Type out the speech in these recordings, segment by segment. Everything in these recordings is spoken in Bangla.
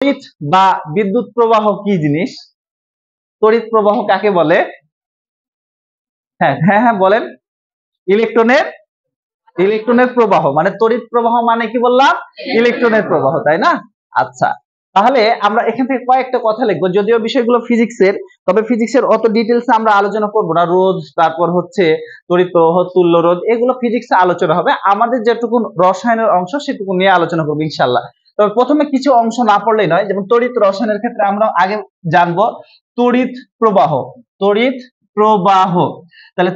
তড়িৎ বা বিদ্যুৎ প্রবাহ কি জিনিস? তড়িৎ প্রবাহ কাকে বলে? হ্যাঁ হ্যাঁ হ্যাঁ বলেন। ইলেকট্রনের ইলেকট্রনের প্রবাহ মানে তড়িৎ প্রবাহ মানে কি বললাম? ইলেকট্রনের প্রবাহ, তাই না? আচ্ছা, তাহলে আমরা এখান থেকে কয়েকটা কথা লিখবো, যদিও বিষয়গুলো ফিজিক্সের, তবে ফিজিক্সের অত ডিটেলসে আমরা আলোচনা করব না। রোধ, তারপর হচ্ছে তড়িৎ প্রবাহ, তুল্য রোধ, এগুলো ফিজিক্সে আলোচনা হবে। আমাদের যেটুকু রসায়নের অংশ সেটুকু নিয়ে আলোচনা করবো ইনশাআল্লাহ। তবে প্রথমে কিছু অংশ না পড়লেই নয়, যেমন তড়িৎ রসায়নের ক্ষেত্রে আমরা আগে জানবো তড়িৎ প্রবাহ। তড়িৎ প্রবাহ, তাহলে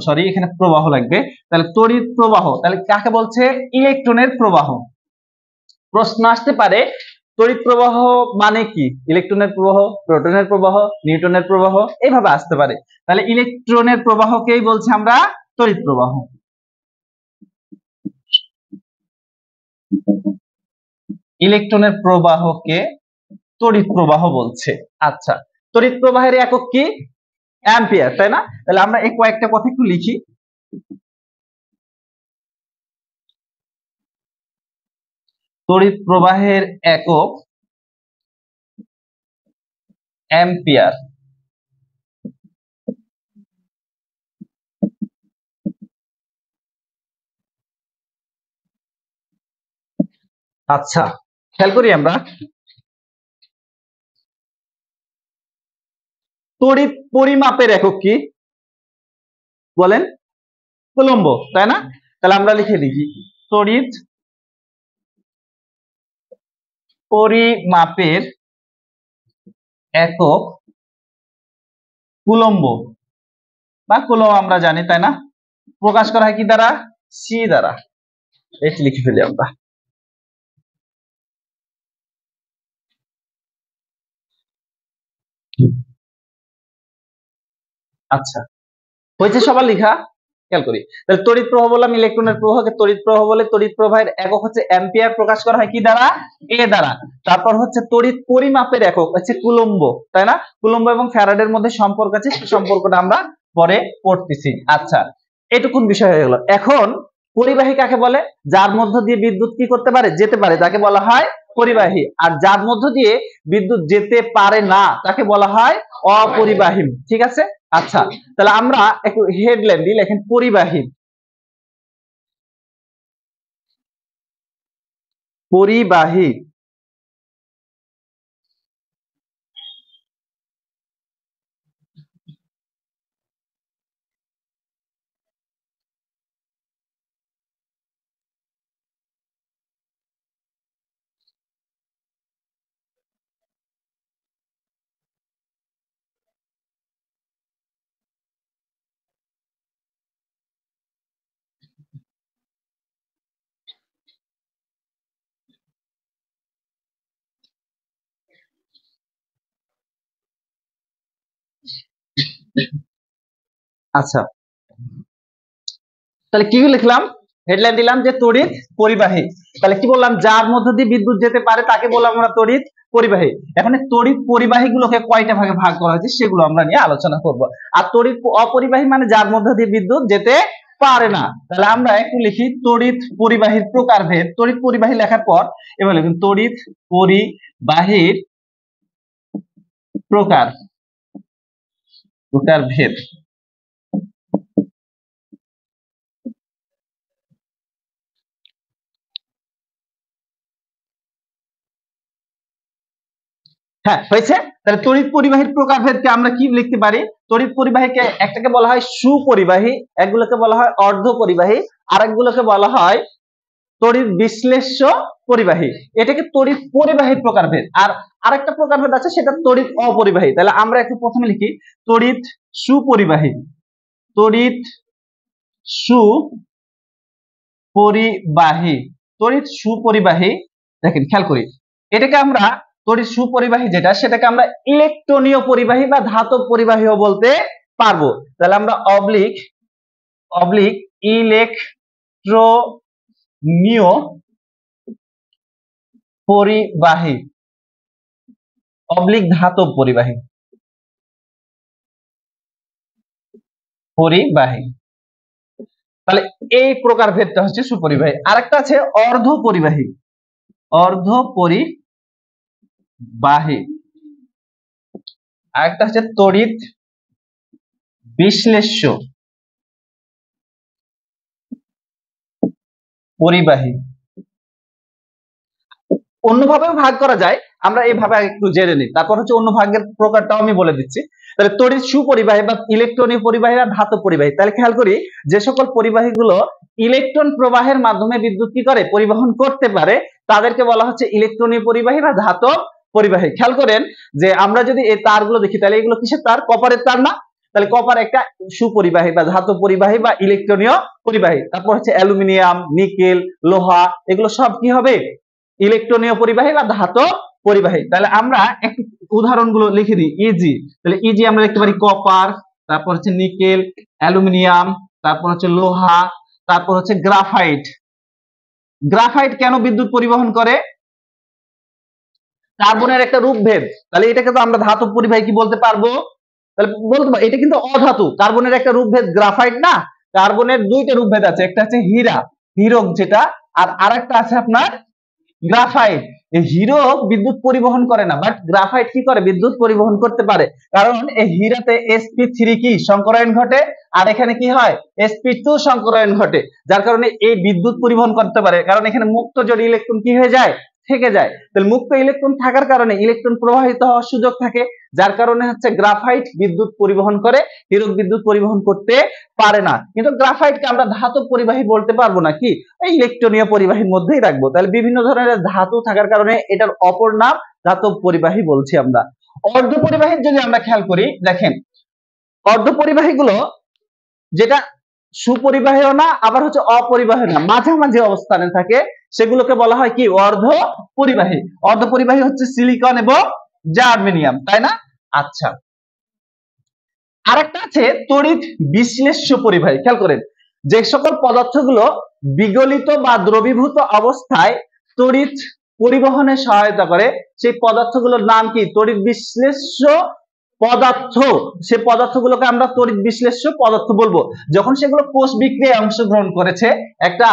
সরি এখানে প্রবাহ লাগবে। তাহলে তড়িৎ প্রবাহ তাহলে কাকে বলছে? ইলেকট্রনের প্রবাহ। প্রশ্ন আসতে পারে তড়িৎ প্রবাহ মানে কি? ইলেকট্রনের প্রবাহ, প্রোটনের প্রবাহ, নিউটনের প্রবাহ, এইভাবে আসতে পারে। তাহলে ইলেকট্রনের প্রবাহকেই বলছে আমরা তড়িৎ প্রবাহ। ইলেকট্রনের প্রবাহকে তড়িৎ প্রবাহ বলছে। আচ্ছা, তড়িৎ প্রবাহের একক কি? অ্যাম্পিয়ার, তাই না? তাহলে আমরা এই কয়েকটা কথা একটু লিখি। তড়িৎ প্রবাহের একক অ্যাম্পিয়ার। আচ্ছা, খেয়াল করি আমরা, তড়িৎ পরিমাপের একক কি বলেন? কুলম্ব, তাই না? তাহলে আমরা লিখে দিই তড়িৎ পরিমাপের একক কুলম্ব বা কুলম্ব আমরা জানি, তাই না? প্রকাশ করা হয় কি দ্বারা? সি দ্বারা। এটি লিখে ফেলি আমরা। আচ্ছা, হয়েছে সবার লেখা? খেয়াল করি, তাহলে তড়িৎ প্রবাহ বললাম, ইলেকট্রনের প্রবাহকে তড়িৎ প্রবাহ বলে। তড়িৎ প্রবাহের একক হচ্ছে অ্যাম্পিয়ার, প্রকাশ করা হয় কি দ্বারা? এ দ্বারা। তারপর হচ্ছে তড়িৎ পরিমাপের একক হচ্ছে কুলম্ব, তাই না? কুলম্ব এবং ফ্যারাডের মধ্যে সম্পর্ক আছে, সেই সম্পর্কটা আমরা পরে পড়তেছি। আচ্ছা, এটুকুন বিষয় হয়ে গেল। এখন পরিবাহী কাকে বলে? যার মধ্য দিয়ে বিদ্যুৎ কি করতে পারে? যেতে পারে, তাকে বলা হয় পরিবাহী। আর যার মধ্য দিয়ে বিদ্যুৎ যেতে পারে না তাকে বলা হয় অপরিবাহী। ঠিক আছে? আচ্ছা, তাহলে আমরা একটু হেডলাইন দিই, লেখেন পরিবাহী। পরিবাহী আচ্ছা, তাহলে কি লিখলাম? হেডলাইন দিলাম যে তড়িৎ পরিবাহী। তাহলে কি বললাম? যার মধ্য দিয়ে বিদ্যুৎ যেতে পারে তাকে বললাম আমরা তড়িৎ পরিবাহী। এখন তড়িৎ পরিবাহী গুলোকে কয়টা ভাগে ভাগ করা হয়েছে সেগুলো আমরা নিয়ে আলোচনা করব। আর তড়িৎ অপরিবাহী মানে যার মধ্য দিয়ে বিদ্যুৎ যেতে পারে না। তাহলে আমরা একটু লিখি তড়িৎ পরিবাহীর প্রকারভেদ। তড়িৎ পরিবাহী লেখার পর এবার লিখুন তড়িৎ পরিবাহীর প্রকারভেদ। হ্যাঁ, হয়েছে। তাহলে তড়িৎ পরিবাহীর প্রকারভেদকে আমরা কি লিখতে পারি? তড়িৎ পরিবাহীকে একটাকে বলা হয় সুপরিবাহী, একগুলোকে বলা হয় অর্ধ পরিবাহী, আরেকগুলোকে বলা হয় তড়িৎ বিশ্লেষ্য পরিবাহী। এটাকে তড়িৎ পরিবাহীর প্রকারভেদ। আর আরেকটা প্রকারভেদ আছে, সেটা তড়িৎ অপরিবাহী। তাহলে আমরা একটু প্রথমে লিখি তড়িৎ সুপরিবাহী। তড়িৎ সুপরিবাহী, তড়িৎ সুপরিবাহী। দেখেন, খেয়াল করি, এটাকে আমরা তড়িৎ সুপরিবাহী যেটা, সেটাকে আমরা ইলেকট্রনীয় পরিবাহী বা ধাতব পরিবাহীও বলতে পারবো। তাহলে আমরা অবলিক ইলেকট্রনীয় পরিবাহী, অবলিক ধাতব পরিবাহী তাহলে এই প্রকারভেদটা হচ্ছে সুপরিবাহী। আরেকটা আছে অর্ধ পরিবাহী। অর্ধ পরিবাহী বাহী, আরেকটা হচ্ছে তড়িৎ বিশ্লেষ্য পরিবাহী। অন্যভাবেও ভাগ করা যায়, আমরা এইভাবে একটু জেনে নিই, তারপর হচ্ছে অন্য ভাগের প্রকারটাও আমি বলে দিচ্ছি। তাহলে তড়িৎ সুপরিবাহী বা ইলেকট্রনীয় পরিবাহী আর ধাতব পরিবাহী। তাহলে খেয়াল করি, যে সকল পরিবাহীগুলো ইলেকট্রন প্রবাহের মাধ্যমে বিদ্যুৎ কি করে, পরিবহন করতে পারে, তাদেরকে বলা হচ্ছে ইলেকট্রনীয় পরিবাহী বা ধাতব পরিবাহী। খেয়াল করেন যে আমরা যদি এই তারগুলো দেখি, তাহলে এগুলো কিসের তার? কপারের তার না? তাহলে কপার একটা সুপরিবাহী বা ধাতব পরিবাহী বা ইলেকট্রনীয় পরিবাহী। তারপর হচ্ছে অ্যালুমিনিয়াম, নিকেল, লোহা, এগুলো সব কি হবে? ইলেকট্রনীয় পরিবাহী বা ধাতব পরিবাহী। তাহলে আমরা একটু উদাহরণগুলো লিখে দিই। ইজি, তাহলে ইজি আমরা দেখতে পারি কপার, তারপর হচ্ছে নিকেল, অ্যালুমিনিয়াম, তারপর হচ্ছে লোহা, তারপর হচ্ছে গ্রাফাইট। গ্রাফাইট কেন বিদ্যুৎ পরিবহন করে? কার্বনের একটা রূপভেদ, তাহলে এটাকে তো আমরা ধাতব পরিবাহী কি বলতে পারবো? তাহলে বলতে পারবো এটা কিন্তু অধাতু, কার্বনের একটা রূপভেদ গ্রাফাইট না? কার্বনের দুইটা রূপভেদ আছে, একটা হচ্ছে হীরা, হীরক যেটা, আর আরেকটা আছে আপনার গ্রাফাইট। এই হীরক বিদ্যুৎ পরিবহন করে না, বাট গ্রাফাইট কি করে? বিদ্যুৎ পরিবহন করতে পারে। কারণ এই হীরাতে sp3 কি সংকরায়ন ঘটে, আর এখানে কি হয়? sp2 সংকরায়ন ঘটে, যার কারণে এই বিদ্যুৎ পরিবহন করতে পারে। কারণ এখানে মুক্ত জোড় ইলেকট্রন কি হয়ে যায়? থেকে যায়। তাহলে মুক্ত ইলেকট্রন থাকার কারণে ইলেকট্রন প্রবাহিত হওয়ার সুযোগ থাকে, যার কারণে হচ্ছে গ্রাফাইট বিদ্যুৎ পরিবহন করে, হীরক বিদ্যুৎ পরিবহন করতে পারে না। কিন্তু গ্রাফাইটকে আমরা ধাতব পরিবাহী বলতে পারবো না, কি এই ইলেকট্রনীয় পরিবাহীর মধ্যেই রাখবো। তাহলে বিভিন্ন ধরনের ধাতু থাকার কারণে এটার অপর নাম ধাতব পরিবাহী বলছি আমরা। অর্ধ পরিবাহীর যদি আমরা খেয়াল করি, দেখেন অর্ধ পরিবাহী গুলো যেটা সুপরিবাহীও না, আবার হচ্ছে অপরিবাহী না, মাঝামাঝি অবস্থানে থাকে, সেগুলোকে বলা হয় কি? অর্ধ পরিবাহী। অর্ধ পরিবাহী হচ্ছে সিলিকন এবং জার্মেনিয়াম, তাই না? আচ্ছা, আরেকটা আছে তড়িৎ বিশ্লেষ্য পরিবাহী। খেয়াল করেন, যে সকল পদার্থগুলো বিগলিত বা দ্রবীভূত অবস্থায় তড়িৎ পরিবহনে সহায়তা করে, সেই পদার্থগুলোর নাম কি? তড়িৎ বিশ্লেষ্য পদার্থ। সে পদার্থগুলোকে আমরা তড়িৎ বিশ্লেষ্য পদার্থ বলবো। যখন সেগুলো কোষ বিক্রিয়ায় অংশগ্রহণ করেছে, একটা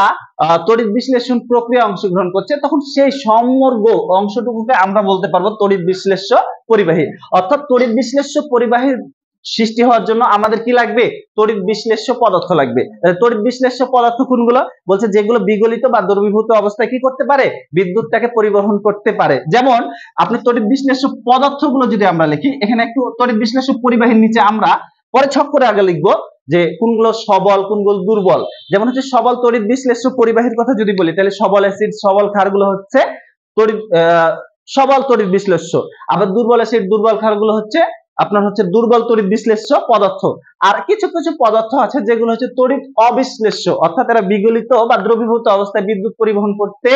তড়িৎ বিশ্লেষণ প্রক্রিয়া অংশগ্রহণ করছে, তখন সেই সমগ্র অংশটুকুকে আমরা বলতে পারবো তড়িৎ বিশ্লেষ্য পরিবাহী। অর্থাৎ তড়িৎ বিশ্লেষ্য পরিবাহীর সৃষ্টি হওয়ার জন্য আমাদের কি লাগবে? তড়িৎ বিশ্লেষ্য পদার্থ লাগবে। তড়িৎ বিশ্লেষ্য পদার্থ কোনগুলো? বলছে যেগুলো বিগলিত বা দ্রবীভূত অবস্থায় কি করতে পারে? বিদ্যুৎটাকে পরিবহন করতে পারে। যেমন আপনি তড়িৎ বিশ্লেষ্য পদার্থগুলো যদি আমরা লিখি, এখানে একটু তড়িৎ বিশ্লেষ্য পরিবাহীর নিচে আমরা পরে ছক করে আগে লিখবো যে কোনগুলো সবল, কোনগুলো দুর্বল। যেমন হচ্ছে সবল তড়িৎ বিশ্লেষ্য পরিবাহীর কথা যদি বলি, তাহলে সবল অ্যাসিড, সবল ক্ষারগুলো হচ্ছে তড়িৎ সবল তড়িৎ বিশ্লেষ্য। আবার দুর্বল অ্যাসিড, দুর্বল ক্ষারগুলো হচ্ছে আপনার হচ্ছে দুর্বল তড়িৎ বিশ্লেষ্য পদার্থ। আর কিছু কিছু পদার্থ আছে যেগুলো হচ্ছে তড়িৎ অবিশ্লেষ্য, অর্থাৎ এরা বিগলিত বা দ্রবীভূত অবস্থায় বিদ্যুৎ পরিবহন করতে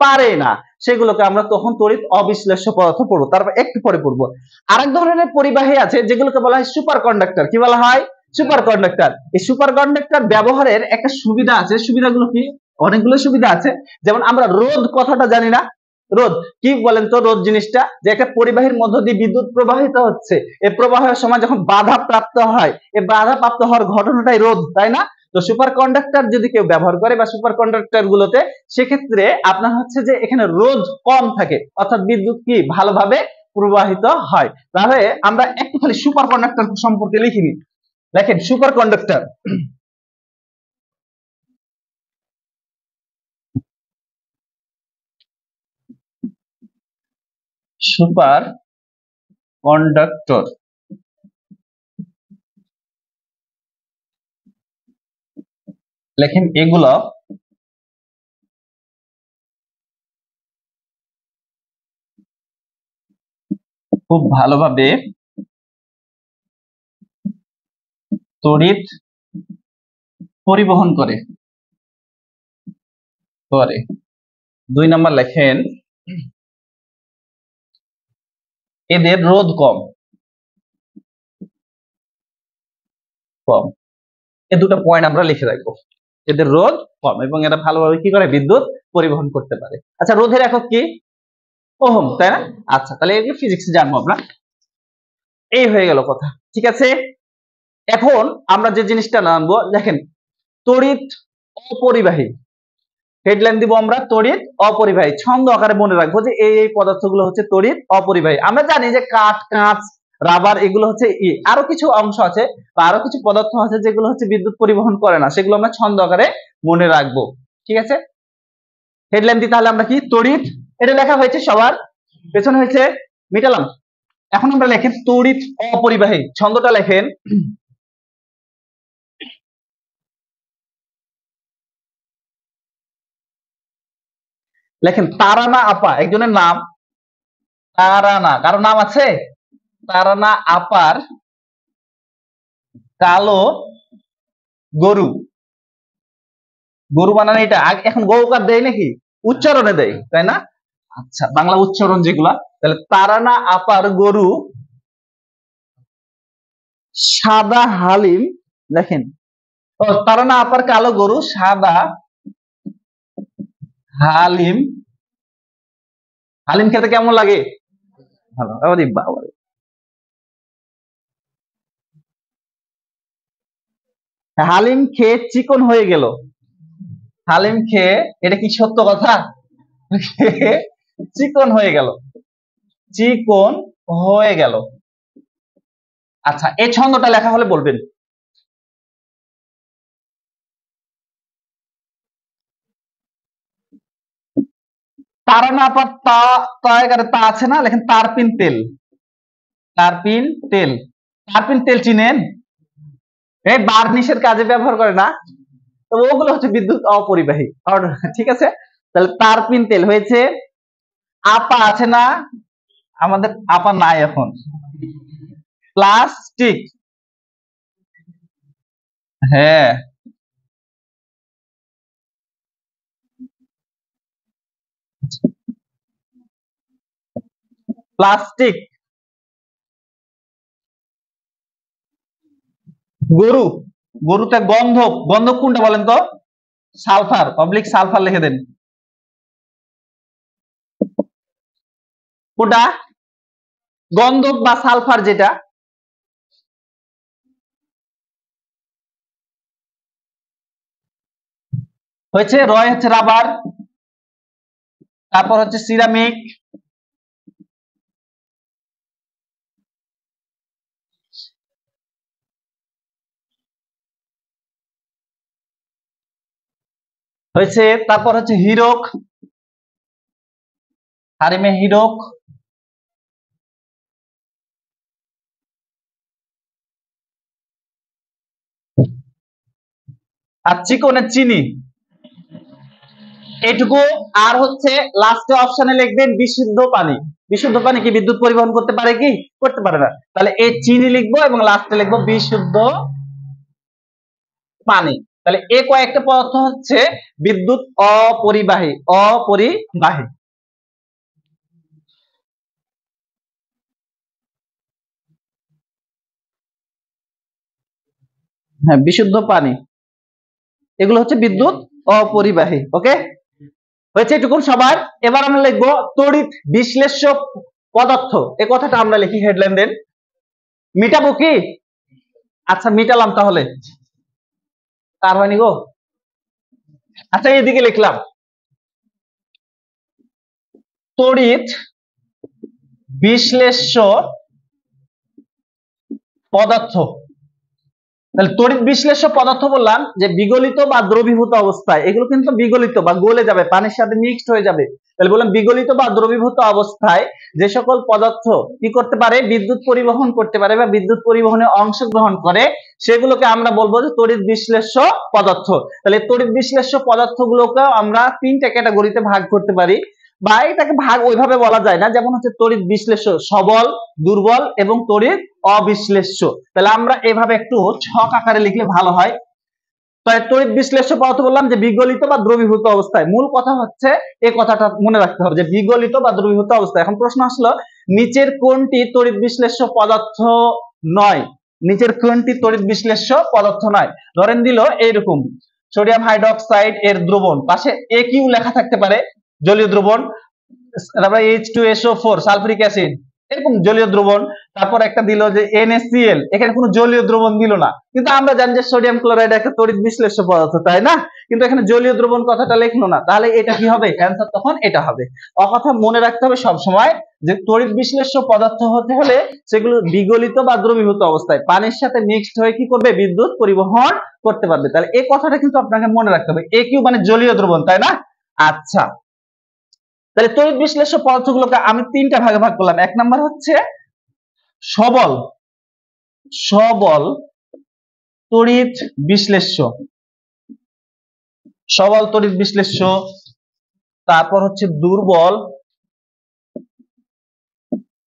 পারে না, সেগুলোকে আমরা তখন তড়িৎ অবিশ্লেষ্য পদার্থ পড়বো। তারপর একটু পরে পড়বো। আরেক ধরনের পরিবাহী আছে যেগুলোকে বলা হয় সুপার কন্ডাক্টর। কি বলা হয়? Super conductor. এই সুপার কন্ডাক্টর ব্যবহারের একটা সুবিধা আছে। সুবিধাগুলো কি? অনেকগুলো সুবিধা আছে। যেমন আমরা রোধ কথাটা জানি না? রোধ কি বলেন তো? রোধ জিনিসটা যে একটা পরিবাহীর মধ্য দিয়ে বিদ্যুৎ প্রবাহিত হচ্ছে, এই প্রবাহের সময় যখন বাধা প্রাপ্ত হয়, এই বাধা প্রাপ্ত হওয়ার ঘটনাটাই রোধ, তাই না? তো সুপার কন্ডাক্টর যদি কেউ ব্যবহার করে বা সুপার কন্ডাক্টর গুলোতে, সেক্ষেত্রে আপনার হচ্ছে যে এখানে রোধ কম থাকে, অর্থাৎ বিদ্যুৎ কি ভালোভাবে প্রবাহিত হয়। তাহলে আমরা একটু খালি সুপার কন্ডাক্টর সম্পর্কে লিখিনি। দেখেন সুপার কন্ডাক্টর, সুপার কন্ডাক্টর লেখেন এগুলো খুব ভালোভাবে তড়িৎ পরিবহন করে। 2 নাম্বার লেখেন এদের রোধ কম। এই দুটো পয়েন্ট আমরা লিখে রাখবো, এদের রোধ কম এবং এরা ভালোভাবে কি করে? বিদ্যুৎ পরিবহন করতে পারে। আচ্ছা, রোধের একক কি? ওহম, তাই না? আচ্ছা, তাহলে এই ফিজিক্স জানবো আমরা। এই হয়ে গেল কথা, ঠিক আছে। এখন আমরা যে জিনিসটা জানবো, দেখেন তড়িৎ অপরিবাহী। হেডলাইন দিব আমরা তড়িৎ অপরিবাহী, ছন্দ আকারে মনে রাখবো যে এই পদার্থগুলো হচ্ছে তড়িৎ অপরিবাহী। আমরা জানি যে কাঠ, কাঁচ, রাবার এগুলো হচ্ছে আরো কিছু অংশ আছে বা আরো কিছু পদার্থ আছে যেগুলো হচ্ছে বিদ্যুৎ পরিবহন করে না, সেগুলো আমরা ছন্দ আকারে মনে রাখবো। ঠিক আছে, হেডলাইন দিয়ে তাহলে আমরা কি তড়িৎ, এটা লেখা হয়েছে সবার পেছনে হয়েছে, মিটালাম। এখন আমরা লেখেন তড়িৎ অপরিবাহী, ছন্দটা লেখেন লেখেন তারানা আপা, একজনের নাম তারানা, কারো নাম আছে? তারানা আপার কালো গরু, গরু বানানো এটা এখন গৌকার দেয় নাকি উচ্চারণে দেয়, তাই না? আচ্ছা, বাংলা উচ্চারণ যেগুলা, তাহলে তারানা আপার গরু সাদা হালিম, দেখেন তারানা আপার কালো গরু সাদা হালিম, হালিম খেতে কেমন লাগে? ভালো। আরে বাবা, হালিম খেয়ে চিকন হয়ে গেল, হালিম খেয়ে, এটা কি সত্য কথা? চিকন হয়ে গেল, চিকন হয়ে গেল। আচ্ছা, এই ছন্দটা লেখা হলে বলবেন। তারানা আপার তা, তা আছে না, লেখেন তারপিন তেল, তারপিন তেল, তারপিন তেল চিনেন? এই বার্নিশের কাজে ব্যবহার করে না, তো ওগুলো হচ্ছে বিদ্যুৎ অপরিবাহী। ঠিক আছে, তাহলে তারপিন তেল হয়েছে। আপা আছে না, আমাদের আপা নাই এখন, প্লাস্টিক, হ্যাঁ প্লাস্টিক। গরু, গরুতে গন্ধক, গন্ধক কোনটা বলেন তো? সালফার, পাবলিক সালফার লিখে দেন। কোনটা গন্ধক বা সালফার? যেটা হয়েছে রয় হচ্ছে রাবার, তারপর হচ্ছে সিরামিক, হয়েছে, তারপর হচ্ছে হিরক, হারিমে হিরক, আর চিকনের চিনি, এইটুকু। আর হচ্ছে লাস্টে অপশনে লিখবেন বিশুদ্ধ পানি। বিশুদ্ধ পানি কি বিদ্যুৎ পরিবহন করতে পারে কি? করতে পারে না। তাহলে এই চিনি লিখবো এবং লাস্টে লিখবো বিশুদ্ধ পানি। তাহলে এই কয়েকটা পদার্থ হচ্ছে বিদ্যুৎ অপরিবাহী, অপরিবাহী। হ্যাঁ, বিশুদ্ধ পানি, এগুলো হচ্ছে বিদ্যুৎ অপরিবাহী। ওকে, হয়েছে এটুকুন সবার। এবার আমরা লিখবো তড়িৎ বিশ্লেষ্য পদার্থ, এই কথাটা আমরা লিখি, হেডলাইন দেন। মিটাবো কি? আচ্ছা, মিটালাম তাহলে, কার হয়নি গো? আচ্ছা, এদিকে লিখলাম তড়িৎ বিশ্লেষ্য পদার্থ। তাহলে তড়িৎ বিশ্লেষ্য পদার্থ বললাম যে বিগলিত বা দ্রবীভূত অবস্থায়, এগুলো কিন্তু বিগলিত বা গলে যাবে, পানির সাথে মিক্সড হয়ে যাবে। তাহলে বললাম বিগলিত বা দ্রবীভূত অবস্থায় যে সকল পদার্থ কি করতে পারে, বিদ্যুৎ পরিবহন করতে পারে বা বিদ্যুৎ পরিবহনে অংশগ্রহণ করে, সেগুলোকে আমরা বলবো যে তড়িৎ বিশ্লেষ্য পদার্থ। তাহলে তড়িৎ বিশ্লেষ্য পদার্থগুলোকে আমরা তিনটা ক্যাটাগরিতে ভাগ করতে পারি, বা এটাকে ভাগ ওইভাবে বলা যায় না, যেমন হচ্ছে তড়িৎ বিশ্লেষ্য সবল, দুর্বল এবং তড়িৎ অবিশ্লেষ্য। তাহলে আমরা এভাবে একটু ছক আকারে লিখলে ভালো হয়। তাই তড়িৎ বিশ্লেষ্য পদার্থ বললাম যে বিগলিত বা দ্রবীভূত অবস্থায়, মূল কথা হচ্ছে এই কথাটা মনে রাখতে হবে যে বিগলিত বা দ্রবীভূত অবস্থায়। এখন প্রশ্ন আসলো নিচের কোনটি তড়িৎ বিশ্লেষ্য পদার্থ নয়? নিচের কোনটি তড়িৎ বিশ্লেষ্য পদার্থ নয়? ধরেন দিল এইরকম, সোডিয়াম হাইড্রোক্সাইড এর দ্রবণ, পাশে AQ লেখা থাকতে পারে, জলীয় দ্রবণ, তারপরে H2SO4 সালফিউরিক অ্যাসিড, এরকম জলীয় দ্রবণ, তারপর একটা দিল যে NaCl, এখানে কোনো জলীয় দ্রবণ দিল না, কিন্তু আমরা জানি যে সোডিয়াম ক্লোরাইড একটা তড়িৎ বিশ্লেষ্য পদার্থ, তাই না? কিন্তু এখানে জলীয় দ্রবণ কথাটা লিখলো না, তাহলে এটা কি হবে? অ্যান্সার তখন এটা হবে। কথা মনে রাখতে হবে সব সময় যে তড়িৎ বিশ্লেষ্য পদার্থ হতে হলে সেগুলো বিগলিত বা দ্রবীভূত অবস্থায় পানির সাথে মিক্সড হয়ে কি করবে? বিদ্যুৎ পরিবহন করতে পারবে। তাহলে এই কথাটা কিন্তু আপনাকে মনে রাখতে হবে। AQ মানে জলীয় দ্রবণ, তাই না? আচ্ছা, তাহলে তড়িৎ বিশ্লেষ্য পদার্থগুলোকে আমি তিনটা ভাগে ভাগ করলাম। এক নাম্বার হচ্ছে সবল সবল তড়িৎ বিশ্লেষ্য, সবল তড়িৎ বিশ্লেষ্য। তারপর হচ্ছে দুর্বল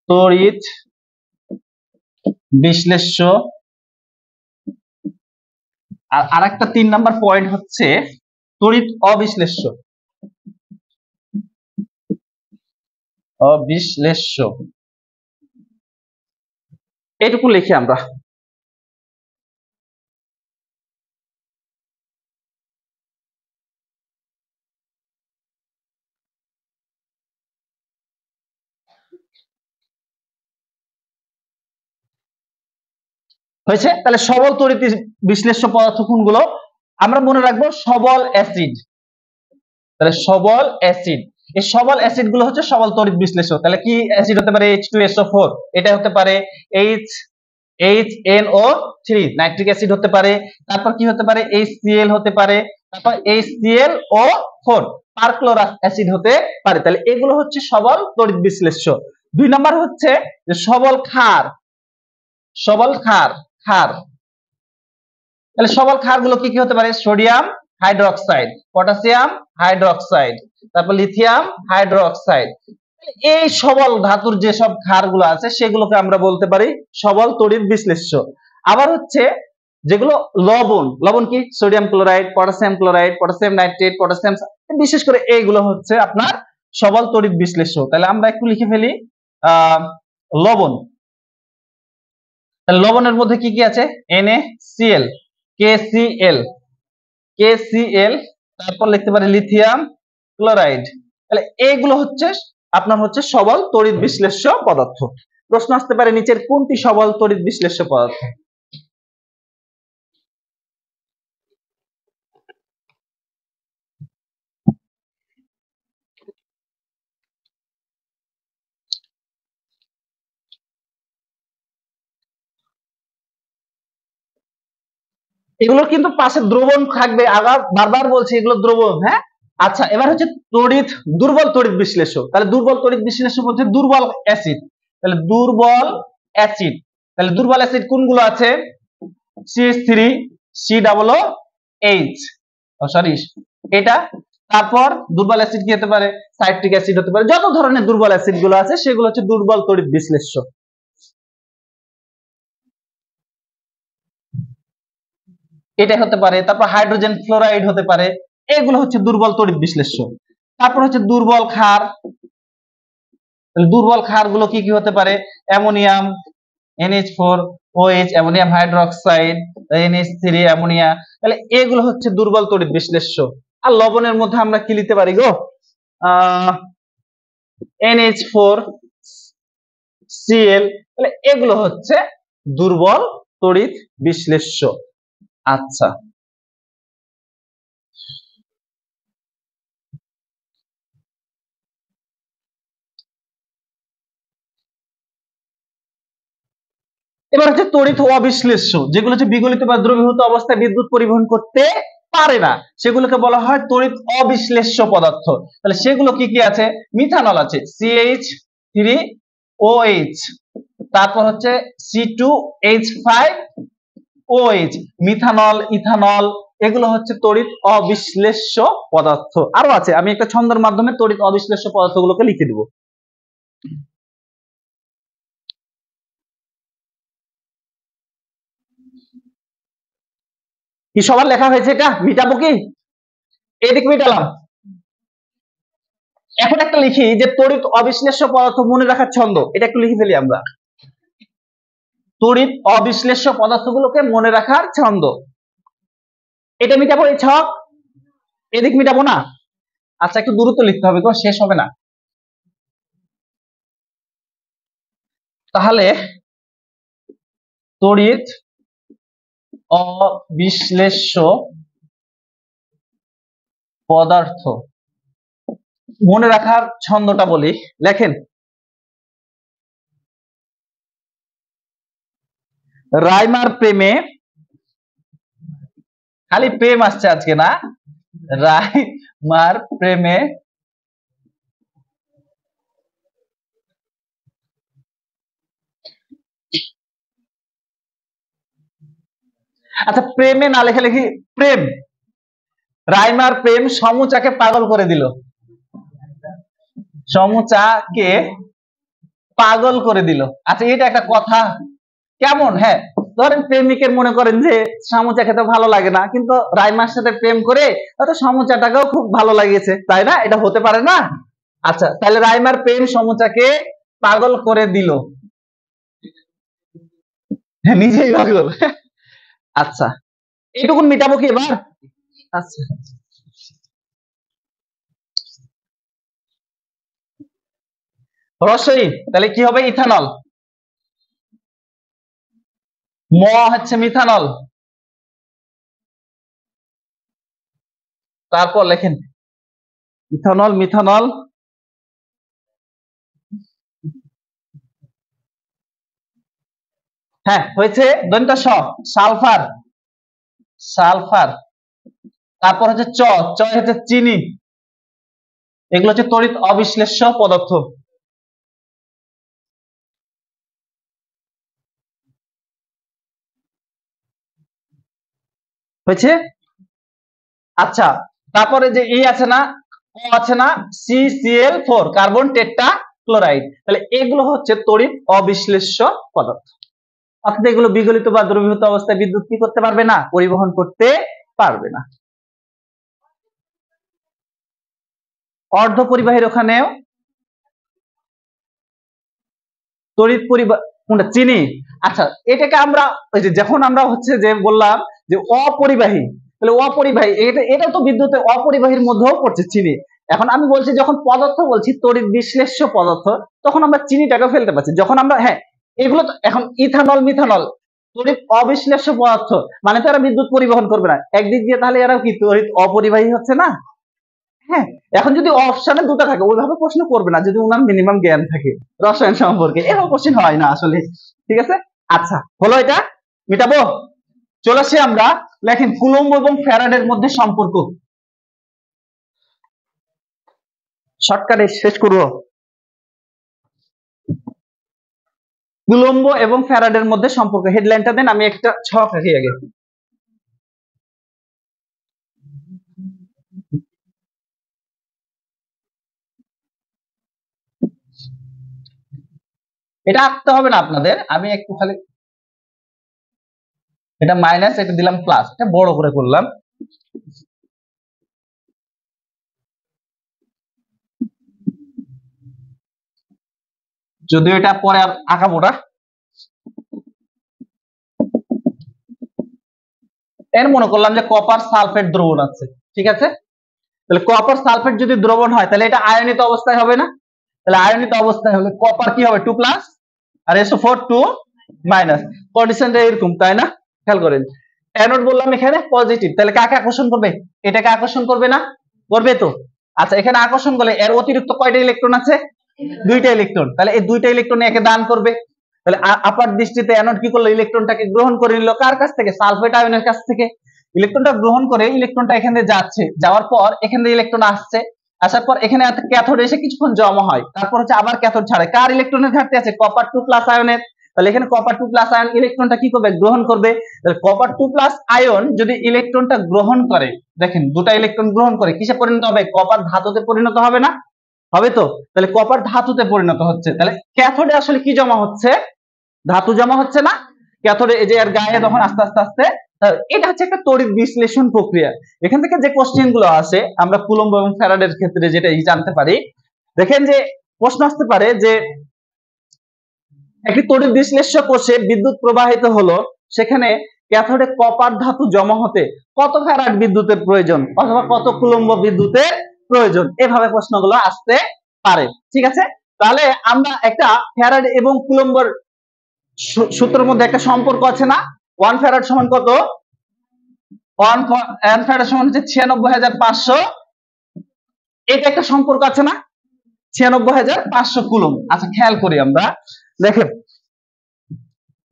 তড়িৎ বিশ্লেষ্য। আর আরেকটা 3 নাম্বার পয়েন্ট হচ্ছে তড়িৎ অবিশ্লেষ্য। অবিশ্লেষ্য এটুকু লিখি আমরা। হয়েছে? তাহলে সবল তড়িৎ বিশ্লেষ্য পদার্থ কোনগুলো? আমরা মনে রাখবো সবল অ্যাসিড। তাহলে সবল অ্যাসিড, এই সবল অ্যাসিড গুলো হচ্ছে সবল তড়িৎ বিশ্লেষ্য। তাহলে কি অ্যাসিড হতে পারে? H2SO4, এটা হতে পারে HNO3, নাইট্রিক অ্যাসিড হতে পারে। তারপর কি হতে পারে? HCl হতে পারে। তারপর HClO4, পারক্লোরাস অ্যাসিড হতে পারে। তাহলে এগুলো হচ্ছে সবল তড়িৎ বিশ্লেষ্য। 2 নাম্বার হচ্ছে যে সবল ক্ষার। সবল ক্ষার, তাহলে সবল ক্ষার গুলো কি কি হতে পারে? সোডিয়াম হাইড্রোক্সাইড, পটাশিয়াম হাইড্রোক্সাইড, তারপর লিথিয়াম হাইড্রোক্সাইড। এই সবল ধাতুর যে সব ক্ষারগুলো আছে সেগুলোকে আমরা বলতে পারি সবল তড়িৎ বিশ্লেষ্য। আবার হচ্ছে যেগুলো লবণ, লবণ কি? Sodium chloride, potassium chloride, potassium nitrate, potassium, বিশেষ করে এইগুলো হচ্ছে আপনার সবল তড়িৎ বিশ্লেষ্য। তাহলে আমরা একটু লিখে ফেলি লবণ। তাহলে লবণের মধ্যে কি কি আছে? NaCl, KCl, তারপর লিখতে পারি লিথিয়াম ক্লোরাইড। তাহলে এইগুলো হচ্ছে আপনার হচ্ছে সবল তড়িৎ বিশ্লেষ্য পদার্থ। প্রশ্ন আসতে পারে নিচের কোনটি সবল তড়িৎ বিশ্লেষ্য পদার্থ? এগুলোর কিন্তু পাশে দ্রবণ থাকবে, আবার বারবার বলছি এগুলো দ্রবণ। হ্যাঁ, আচ্ছা, এবার হচ্ছে দুর্বল তড়িৎ বিশ্লেষ্য। তাহলে দুর্বল তড়িৎ বিশ্লেষ্য বলতে দুর্বল অ্যাসিড। তাহলে দুর্বল অ্যাসিড, তাহলে দুর্বল অ্যাসিড কোনগুলো আছে? CH3, COOH, সরি এটা। তারপর দুর্বল অ্যাসিড কি হতে পারে? সাইট্রিক অ্যাসিড হতে পারে। যত ধরনের দুর্বল অ্যাসিড গুলো আছে সেগুলো হচ্ছে দুর্বল তড়িৎ বিশ্লেষ্য। এটা হতে পারে। তারপর হাইড্রোজেন ফ্লোরাইড হতে পারে। এগুলো হচ্ছে দুর্বল তড়িৎ বিশ্লেষ্য। তারপর হচ্ছে দুর্বল ক্ষার। দুর্বল ক্ষার গুলো কি কি হতে পারে? Ammonium NH4OH, ammonium hydroxide NH3, ammonia. তাহলে এগুলো হচ্ছে দুর্বল তড়িৎ বিশ্লেষ্য। আর লবণের মধ্যে আমরা কি লিখতে পারি গো? NH4Cl। তাহলে এগুলো হচ্ছে দুর্বল তড়িৎ বিশ্লেষ্য। আচ্ছা, এবার হচ্ছে তড়িৎ অবিশ্লেষ্য, যেগুলো হচ্ছে বিগলিত বা দ্রবীভূত অবস্থায় বিদ্যুৎ পরিবহন করতে পারে না, সেগুলোকে বলা হয় তড়িৎ অবিশ্লেষ্য পদার্থ। তাহলে সেগুলো কি কি আছে? মিথানল আছে, CH3OH, তারপর হচ্ছে C2H5OH, মিথানল, ইথানল, এগুলো হচ্ছে তড়িৎ অবিশ্লেষ্য পদার্থ। আরো আছে, আমি একটা ছন্দের মাধ্যমে তড়িৎ অবিশ্লেষ্য পদার্থগুলোকে লিখে দিব। কি সবার লেখা হয়েছে? এটা মিটাবো কি? এদিকে মিটালাম। এখন একটা লিখি যে তড়িৎ অবিশ্লেষ্য পদার্থ মনে রাখার ছন্দ, এটা একটু লিখে ফেলি আমরা। তড়িৎ অবিশ্লেষ্য পদার্থগুলোকে মনে রাখার ছন্দ, এটা মিটাবো এই ছক, এদিক মিটাবো না। আচ্ছা, একটু দূরত্ব লিখতে হবে, শেষ হবে না। তাহলে তড়িৎ অবিশ্লেষ্য পদার্থ। মনে রাখার ছন্দটা বলি, লেখেন রাইমার প্রেমে, খালি প্রেম আসছে আজকে না, রাইমার প্রেমে আচ্ছা প্রেমে না লেখা লিখি প্রেম, রাইমার প্রেম সমুচাকে পাগল করে দিল, সমুচাকে পাগল করে দিল। আচ্ছা এটা একটা কথা কেমন? হ্যাঁ ধরেন প্রেমিকের মনে করেন যে সমুচা খেতে ভালো লাগে না, কিন্তু রাইমার সাথে প্রেম করে হয়তো সমুচাটাকেও খুব ভালো লাগিয়েছে, তাই না? এটা হতে পারে না? আচ্ছা তাহলে রাইমার প্রেম সমুচাকে পাগল করে দিল, নিজেই পাগল। আচ্ছা এইটুকুন মিটাবো কি এবার? আচ্ছা রসই, তাহলে কি হবে? ইথানল। ম হচ্ছে মিথানল। তারপর লেখেন ইথানল, মিথানল, হ্যাঁ হয়েছে দন্ত স, সালফার, সালফার। তারপর হচ্ছে চ, চ হচ্ছে চিনি। এগুলো হচ্ছে তড়িৎ অবিশ্লেষ্য পদার্থ। হয়েছে? আচ্ছা তারপরে যে ই আছে না, ও আছে না, CCl4 কার্বন টেট্রা ক্লোরাইড, তাহলে এগুলো হচ্ছে তড়িৎ অবিশ্লেষ্য পদার্থ। অর্থাৎ এগুলো বিগলিত বা দ্রবীভূত অবস্থায় বিদ্যুৎ কি করতে পারবে না? পরিবহন করতে পারবে না। অর্ধ পরিবাহীর ওখানেও তড়িৎ পরিবাহ কোনটা? চিনি। আচ্ছা এটাকে আমরা ওই যে যখন আমরা হচ্ছে যে বললাম যে অপরিবাহী, তাহলে অপরিবাহী এটা তো বিদ্যুতের অপরিবাহীর মধ্যেও পড়ছে চিনি। এখন আমি বলছি যখন পদার্থ বলছি তড়িৎ বিশ্লেষ্য পদার্থ, তখন আমরা চিনিটাকে ফেলতে পারছি। যখন আমরা হ্যাঁ এগুলো তো এখন ইথানল, মিথানল তড়িৎ অবিশ্লেষ্য পদার্থ, মানে তো এরা বিদ্যুৎ পরিবহন করবে না একদিক দিয়ে, তাহলে এরা কি তড়িৎ অপরিবাহী হচ্ছে না? হ্যাঁ এখন যদি অপশনে দুটো থাকে ওইভাবে প্রশ্ন করবে না, যদি ওনার মিনিমাম জ্ঞান থাকে রসায়ন সম্পর্কে, এরকম কোশ্চেন হয় না আসলে। ঠিক আছে আচ্ছা হলো এটা মিটাবো। চলে আসি আমরা, লেখেন কুলম্ব এবং ফ্যারাডের মধ্যে সম্পর্ক। শর্টকাটে শেষ করব। কুলম্ব এবং ফ্যারাডের মধ্যে সম্পর্ক, হেডলাইনটা দেন, আমি একটা ছক রাখি আগে। এটা আঁকতে হবে না আপনাদের, আমি একটু খালি এটা মাইনাস, এটা দিলাম প্লাস, এটা বড় করে করলাম। যদিও এটা পরে আর আঁকাবো না। এর মনে করলাম যে কপার সালফেট দ্রবণ আছে, ঠিক আছে? তাহলে কপার সালফেট যদি দ্রবণ হয় তাহলে এটা আয়নিত অবস্থায় হবে না? তাহলে আয়নিত অবস্থায় হলে কপার কি হবে? 2+ আর SO4 2-। কন্ডিশনটা এরকম তাই না? খেয়াল করেন অ্যানোড বললাম এখানে পজিটিভ, তাহলে কাকে আকর্ষণ করবে? এটাকে আকর্ষণ করবে না? করবে তো। আচ্ছা এখানে আকর্ষণ করলে এর অতিরিক্ত কয়টা ইলেকট্রন আছে? 2টা ইলেকট্রন, তাহলে এই 2টা ইলেকট্রন একে দান করবে। তাহলে আপার দৃষ্টিতে অ্যানোড কি করলো? ইলেকট্রনটাকে গ্রহণ করে নিল, কার কাছ থেকে? সালফেট আয়নের কাছ থেকে। ইলেকট্রনটা গ্রহণ করে ইলেকট্রনটা এখানে যাচ্ছে, যাওয়ার পর এখানে ইলেকট্রন আসছে, আসার পর এখানে ক্যাথোড এসে কিছুক্ষণ জমা হয়, তারপর হচ্ছে আবার ক্যাথোড ছাড়ে। কার ইলেকট্রনের ঘাটতি আছে? কপার 2+ আয়নের। তাহলে এখানে কপার 2+ আয়ন ইলেকট্রনটা কি করবে? গ্রহণ করবে। তাহলে কপার 2+ আয়ন যদি ইলেকট্রনটা গ্রহণ করে, দেখেন দুটা ইলেকট্রন গ্রহণ করে কিসে পরিণত হবে? কপার ধাতুতে পরিণত হবে না? হবে তো। তাহলে কপার ধাতুতে পরিণত হচ্ছে, তাহলে ক্যাথোডে আসলে কি জমা হচ্ছে? ধাতু জমা হচ্ছে না? ক্যাথোডে এই যে এর গায়ে যখন আস্তে আস্তে আস্তে, এটা হচ্ছে একটা তড়িৎ বিশ্লেষণ প্রক্রিয়া। এখান থেকে যে কোশ্চেন গুলো আসে আমরা কুলম্ব এবং ফ্যারাডের ক্ষেত্রে যেটা জানতে পারি, দেখেন যে প্রশ্ন আসতে পারে যে একটি তড়িৎ বিশ্লেষ্য কোষে বিদ্যুৎ প্রবাহিত হলো, সেখানে ক্যাথোডে কপার ধাতু জমা হতে কত ফ্যারাড বিদ্যুতের প্রয়োজন অথবা কত কুলম্ব বিদ্যুতের প্রয়োজন, এভাবে প্রশ্নগুলো আসতে পারে। ঠিক আছে, তাহলে আমরা একটা ফ্যারাড এবং কুলম্বর সূত্রের মধ্যে একটা সম্পর্ক আছে না, 1 ফ্যারাড সমান কত, 1 ফ্যারাড সমান হচ্ছে 96,500, এটা একটা সম্পর্ক আছে না, 96,500 কুলম্ব। আচ্ছা খেয়াল করি আমরা, দেখেন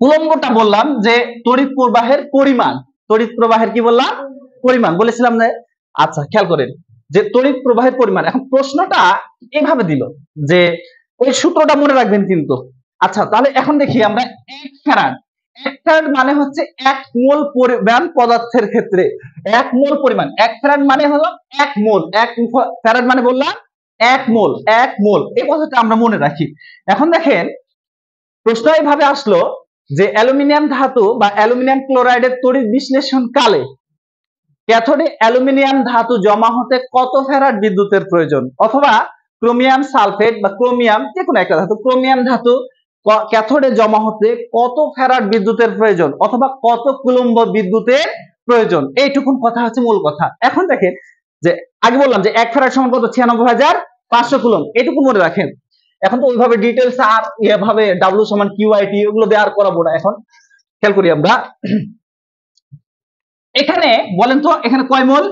কুলম্বটা বললাম যে তড়িৎ প্রবাহের পরিমাণ, তড়িৎ প্রবাহের কি বললাম, পরিমাণ বলেছিলাম না। আচ্ছা খেয়াল করেন যে তড়িৎ প্রবাহের পরিমাণ, এখন প্রশ্নটা এইভাবে দিল যে ওই সূত্রটা মনে রাখবেন কিন্তু। আচ্ছা তাহলে এখন দেখি আমরা 1 ফ্যারাড, 1 ফ্যারাড মানে হচ্ছে 1 মোল পরিমাণ পদার্থের ক্ষেত্রে 1 মোল পরিমাণ, 1 ফ্যারাড মানে হলো 1 মোল, 1 ফ্যারাড মানে বললাম 1 মোল, 1 মোল, এই কথাটা আমরা মনে রাখি। এখন দেখেন প্রশ্ন এইভাবে আসলো যে অ্যালুমিনিয়াম ধাতু বা অ্যালুমিনিয়াম ক্লোরাইডের তড়িৎ বিশ্লেষণ কালে ক্যাথোডে অ্যালুমিনিয়াম ধাতু জমা হতে কত ফ্যারাড বিদ্যুতের প্রয়োজন, অথবা ক্রোমিয়াম সালফেট বা ক্রোমিয়াম যে কোনো একটা ধাতু, ক্রোমিয়াম ধাতু ক্যাথোডে জমা হতে কত ফ্যারাড বিদ্যুতের প্রয়োজন, অথবা কত কুলম্ব বিদ্যুতের প্রয়োজন, এইটুকুন কথা হচ্ছে মূল কথা। এখন দেখেন যে আগে বললাম যে 1 ফ্যারাড সমান কত, 96,500 কুলম্ব, এইটুকু মনে রাখেন। এখন তো ওইভাবে ডিটেলস আর এভাবে ডাব্লিউ সমান কিউআইটি ওগুলো দেওয়ার করাবো না। এখন খেয়াল করি আমরা, এখানে বলেন তো এখানে কয় মোল,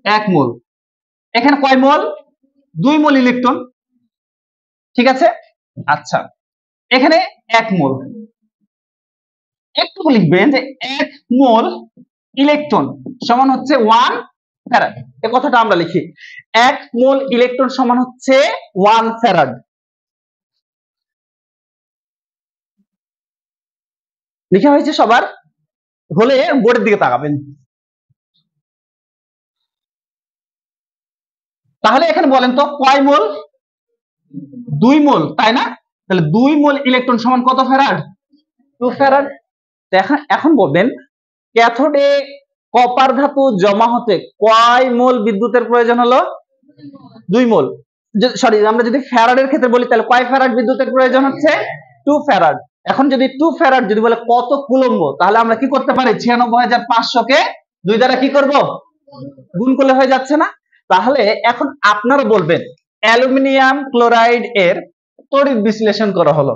1 মোল, এখানে কয় মোল, 2 মোল ইলেকট্রন, ঠিক আছে। আচ্ছা এখানে 1 মোল, একটু লিখবেন যে 1 মোল ইলেকট্রন সমান হচ্ছে 1 ফ্যারাড, এই কথাটা আমরা লিখি, 1 মোল ইলেকট্রন সমান হচ্ছে 1 ফ্যারাড। লেখা হয়েছে সবার, হলে বোর্ডের দিকে তাকাবেন। তাহলে এখানে বলেন তো কয় মোল, 2 মোল, তাই না? তাহলে 2 মোল ইলেকট্রন সমান কত ফ্যারাড, 2 ফ্যারাড। এখন বলবেন ক্যাথোডে কপার ধাতু জমা হতে কয় মোল বিদ্যুতের প্রয়োজন হলো, 2 মোল, সরি আমরা যদি ফ্যারাডের ক্ষেত্রে বলি তাহলে কয় ফ্যারাড বিদ্যুতের প্রয়োজন হচ্ছে, 2 ফ্যারাড। এখন যদি 2 ফ্যারাড যদি বলে কত কুলম্ব, তাহলে আমরা কি করতে পারি, 96,500 কে 2 দ্বারা কি করব, গুণ করলে হয়ে যাচ্ছে না। তাহলে এখন আপনারা বলবেন অ্যালুমিনিয়াম ক্লোরাইড এর তড়িৎ বিশ্লেষণ করা হলো,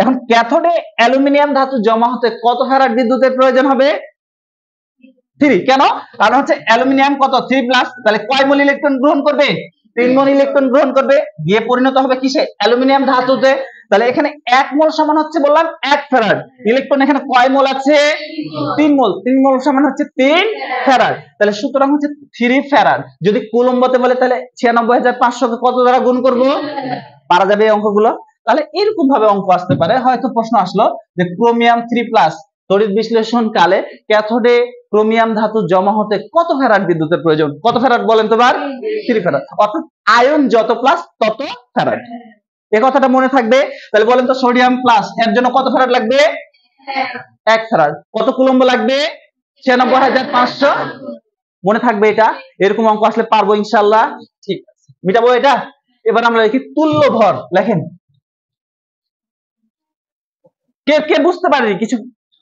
এখন ক্যাথোডে অ্যালুমিনিয়াম ধাতু জমা হতে কত ফ্যারাড বিদ্যুতের প্রয়োজন হবে, 3। কেন, কারণ হচ্ছে অ্যালুমিনিয়াম কত, 3+, তাহলে কয় মোল ইলেকট্রন গ্রহণ করবে, 3 মোল ইলেকট্রন গ্রহণ করবে, গিয়ে পরিণত হবে কিসে, অ্যালুমিনিয়াম ধাতুতে। তাহলে এখানে 1 মোল সমান হচ্ছে বললাম 1 ফ্যারাড, ইলেকট্রন এখানে কয় মোল আছে, 3 মোল, 3 মোল সমান হচ্ছে 3 ফ্যারাড, তাহলে সুতরাং হচ্ছে 3 ফ্যারাড। যদি কুলম্বতে বলে তাহলে 96,500 কে কত দ্বারা গুণ করব, পারা যাবে এই অঙ্কগুলো। তাহলে এরকম ভাবে অঙ্ক আসতে পারে, হয়তো প্রশ্ন আসলো যে ক্রোমিয়াম 3+ তড়িৎ বিশ্লেষণ কালে ক্যাথোডে ক্রোমিয়াম ধাতু জমা হতে কত ফ্যারাড বিদ্যুতের প্রয়োজন, কত ফ্যারাড বলেন তো বার, 3 ফ্যারাড, অর্থাৎ আয়ন যত প্লাস তত ফ্যারাড, এই কথাটা মনে থাকবে। তাহলে বলেন তো সোডিয়াম প্লাস এর জন্য কত ফ্যারাড লাগবে, 1 ফ্যারাড, কত কুলম্ব লাগবে, 96,500, মনে থাকবে এটা, এরকম অঙ্ক আসলে পারবো ইনশাআল্লাহ। ঠিক আছে, মিটাবো এটা। এবার আমরা লিখি তুল্য ভর, লেখেন কে কে বুঝতে পারেনি কিছু,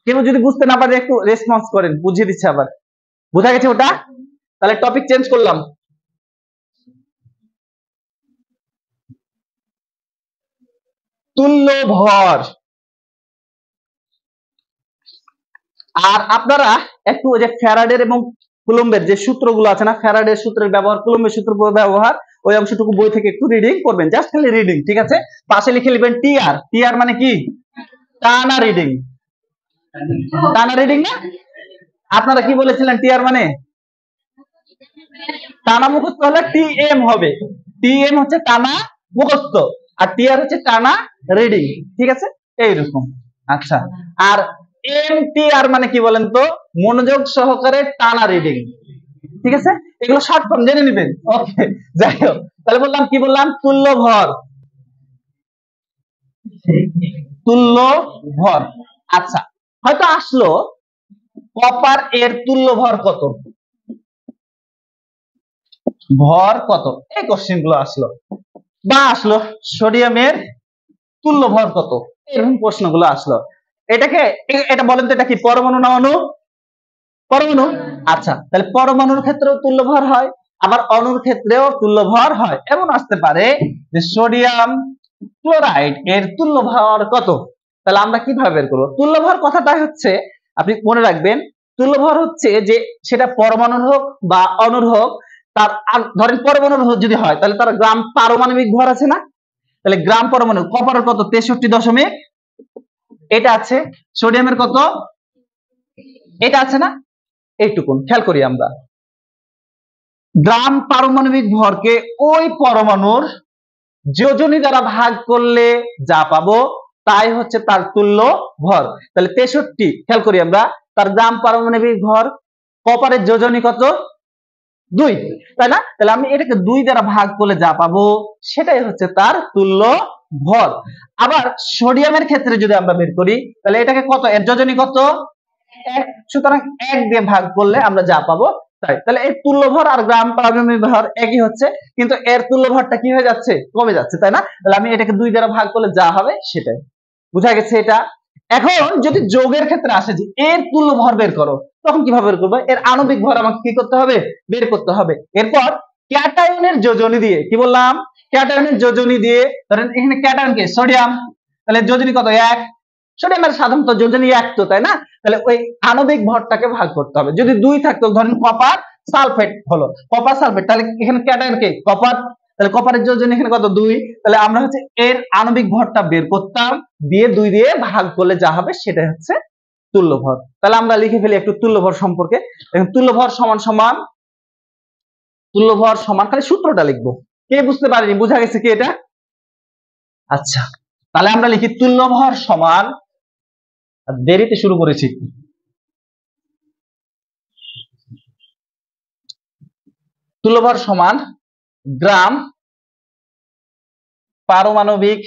কেউ যদি বুঝতে না পারে একটু রেসপন্স করেন, বুঝিয়ে দিচ্ছে আবার, বোঝা গেছে ওটা। তাহলে টপিক চেঞ্জ করলাম, তুল্য ভর। আর আপনারা একটু ওই যে ফ্যারাডের এবং কুলম্বের যে সূত্রগুলো আছে না, ফ্যারাডের সূত্রের ব্যবহার, কুলম্বের সূত্র ব্যবহার, ওই অংশটুকু বই থেকে একটু রিডিং করবেন, জাস্ট খালি রিডিং, ঠিক আছে। পাশে লিখে নেবেন টিআর, টিআর মানে কি, টানা রিডিং, টানা রিডিং না, আপনারা কি বলেছিলেন টিআর মানে, টানা মুখস্থ হলে টিএম হবে, টিএম হচ্ছে টানা মুখস্থ, আর টিআর হচ্ছে টানা রিডিং, ঠিক আছে এইরকম। আচ্ছা, আর এমটিআর মানে কি বলেন তো, মনোযোগ সহকারে টানা রিডিং, ঠিক আছে, এগুলো শর্ট ফর্ম জেনে নেবেন। ওকে, যাই হোক, তাহলে বললাম কি বললাম, তুল্য ভর, তুল্য ভর। আচ্ছা হয়তো আসলো কপার এর তুল্য ভর কত, ভর কত, এই কোশ্চেন গুলো আসলো, বা আসলো সোডিয়ামের তুল্য ভর কত, এরকম প্রশ্নগুলো আসলো। এটাকে এটা বলেন তো, এটা কি পরমাণু না অণু, পরমাণু। আচ্ছা তাহলে পরমাণুর ক্ষেত্রেও তুল্য ভর হয়, আবার অণুর ক্ষেত্রেও তুল্য ভর হয়। এমন আসতে পারে যে সোডিয়াম ক্লোরাইড এর তুল্য ভর কত, তাহলে আমরা কিভাবে বের করবো? তুল্যভর কথাটা হচ্ছে, আপনি মনে রাখবেন, তুল্যভর হচ্ছে যে সেটা পরমাণুর হোক বা অণুর হোক, তার ধরেন পরমাণুর যদি হয় তাহলে তার গ্রাম পারমাণবিক ভর আছে না? তাহলে গ্রাম পরমাণু, কপারের কত 63 এটা আছে, সোডিয়ামের কত এটা আছে না, এইটুকুন খেয়াল করি আমরা। গ্রাম পারমাণবিক ভরকে ওই পরমাণুর যোজনী দ্বারা ভাগ করলে যা পাবো তাই হচ্ছে তার তুল্য ভর। তাহলে 63, খেয়াল করি আমরা, তার গ্রাম পারমাণবিক ভর, কপারের যোজনী কত 2, তাই না? তাহলে আমি এটাকে 2 দ্বারা ভাগ করলে যা পাবো সেটাই হচ্ছে তার তুল্য ভর। আবার সোডিয়ামের ক্ষেত্রে যদি আমরা বের করি তাহলে এটাকে কত, এর যোজনী কত 1, সুতরাং 1 দিয়ে ভাগ করলে আমরা যা পাবো তাই। তাহলে এই তুল্য ভর আর গ্রাম পারমাণবিক ভর একই হচ্ছে, কিন্তু এর তুল্য ভরটা কি হয়ে যাচ্ছে, কমে যাচ্ছে, তাই না? তাহলে আমি এটাকে 2 দ্বারা ভাগ করলে যা হবে সেটাই। বুঝা গেছে এটা? এখন যদি যোগের ক্ষেত্রে আসে যে এর তুল্য ভর বের করো, তখন কিভাবে বের করবো? এর আণবিক ভর আমাকে কি করতে হবে, বের করতে হবে। এরপর ক্যাটায়নের যোজনী দিয়ে, কি বললাম, ক্যাটায়নের যোজনী দিয়ে, ধরেন এখানে ক্যাটায়ন কে সোডিয়াম, তাহলে যোজনী কত 1, সোডিয়ামের সাধারণত যোজনী 1 তো, তাই না? তাহলে ওই আণবিক ভরটাকে ভাগ করতে হবে। যদি 2 থাকতো, ধরেন কপার সালফেট হলো, কপার সালফেট, তাহলে এখানে ক্যাটায়ন কে কপার, তাহলে কপারের যোজনী এখানে কত 2, তাহলে আমরা হচ্ছে এর আণবিক ভরটা বের করতাম, দিয়ে 2 দিয়ে ভাগ করলে যা হবে সেটাই হচ্ছে তুল্য ভর। তাহলে আমরা লিখে ফেলি একটু তুল্য ভর সম্পর্কে। এখন তুল্য ভর সমান সমান, তুল্য ভর সমান, খালি সূত্রটা লিখবো, কে বুঝতে পারেনি, বুঝা গেছে কি এটা? আচ্ছা, তাহলে আমরা লিখি তুল্য ভর সমান, দেরিতে শুরু করেছি, তুল্য ভর সমান গ্রাম পারমাণবিক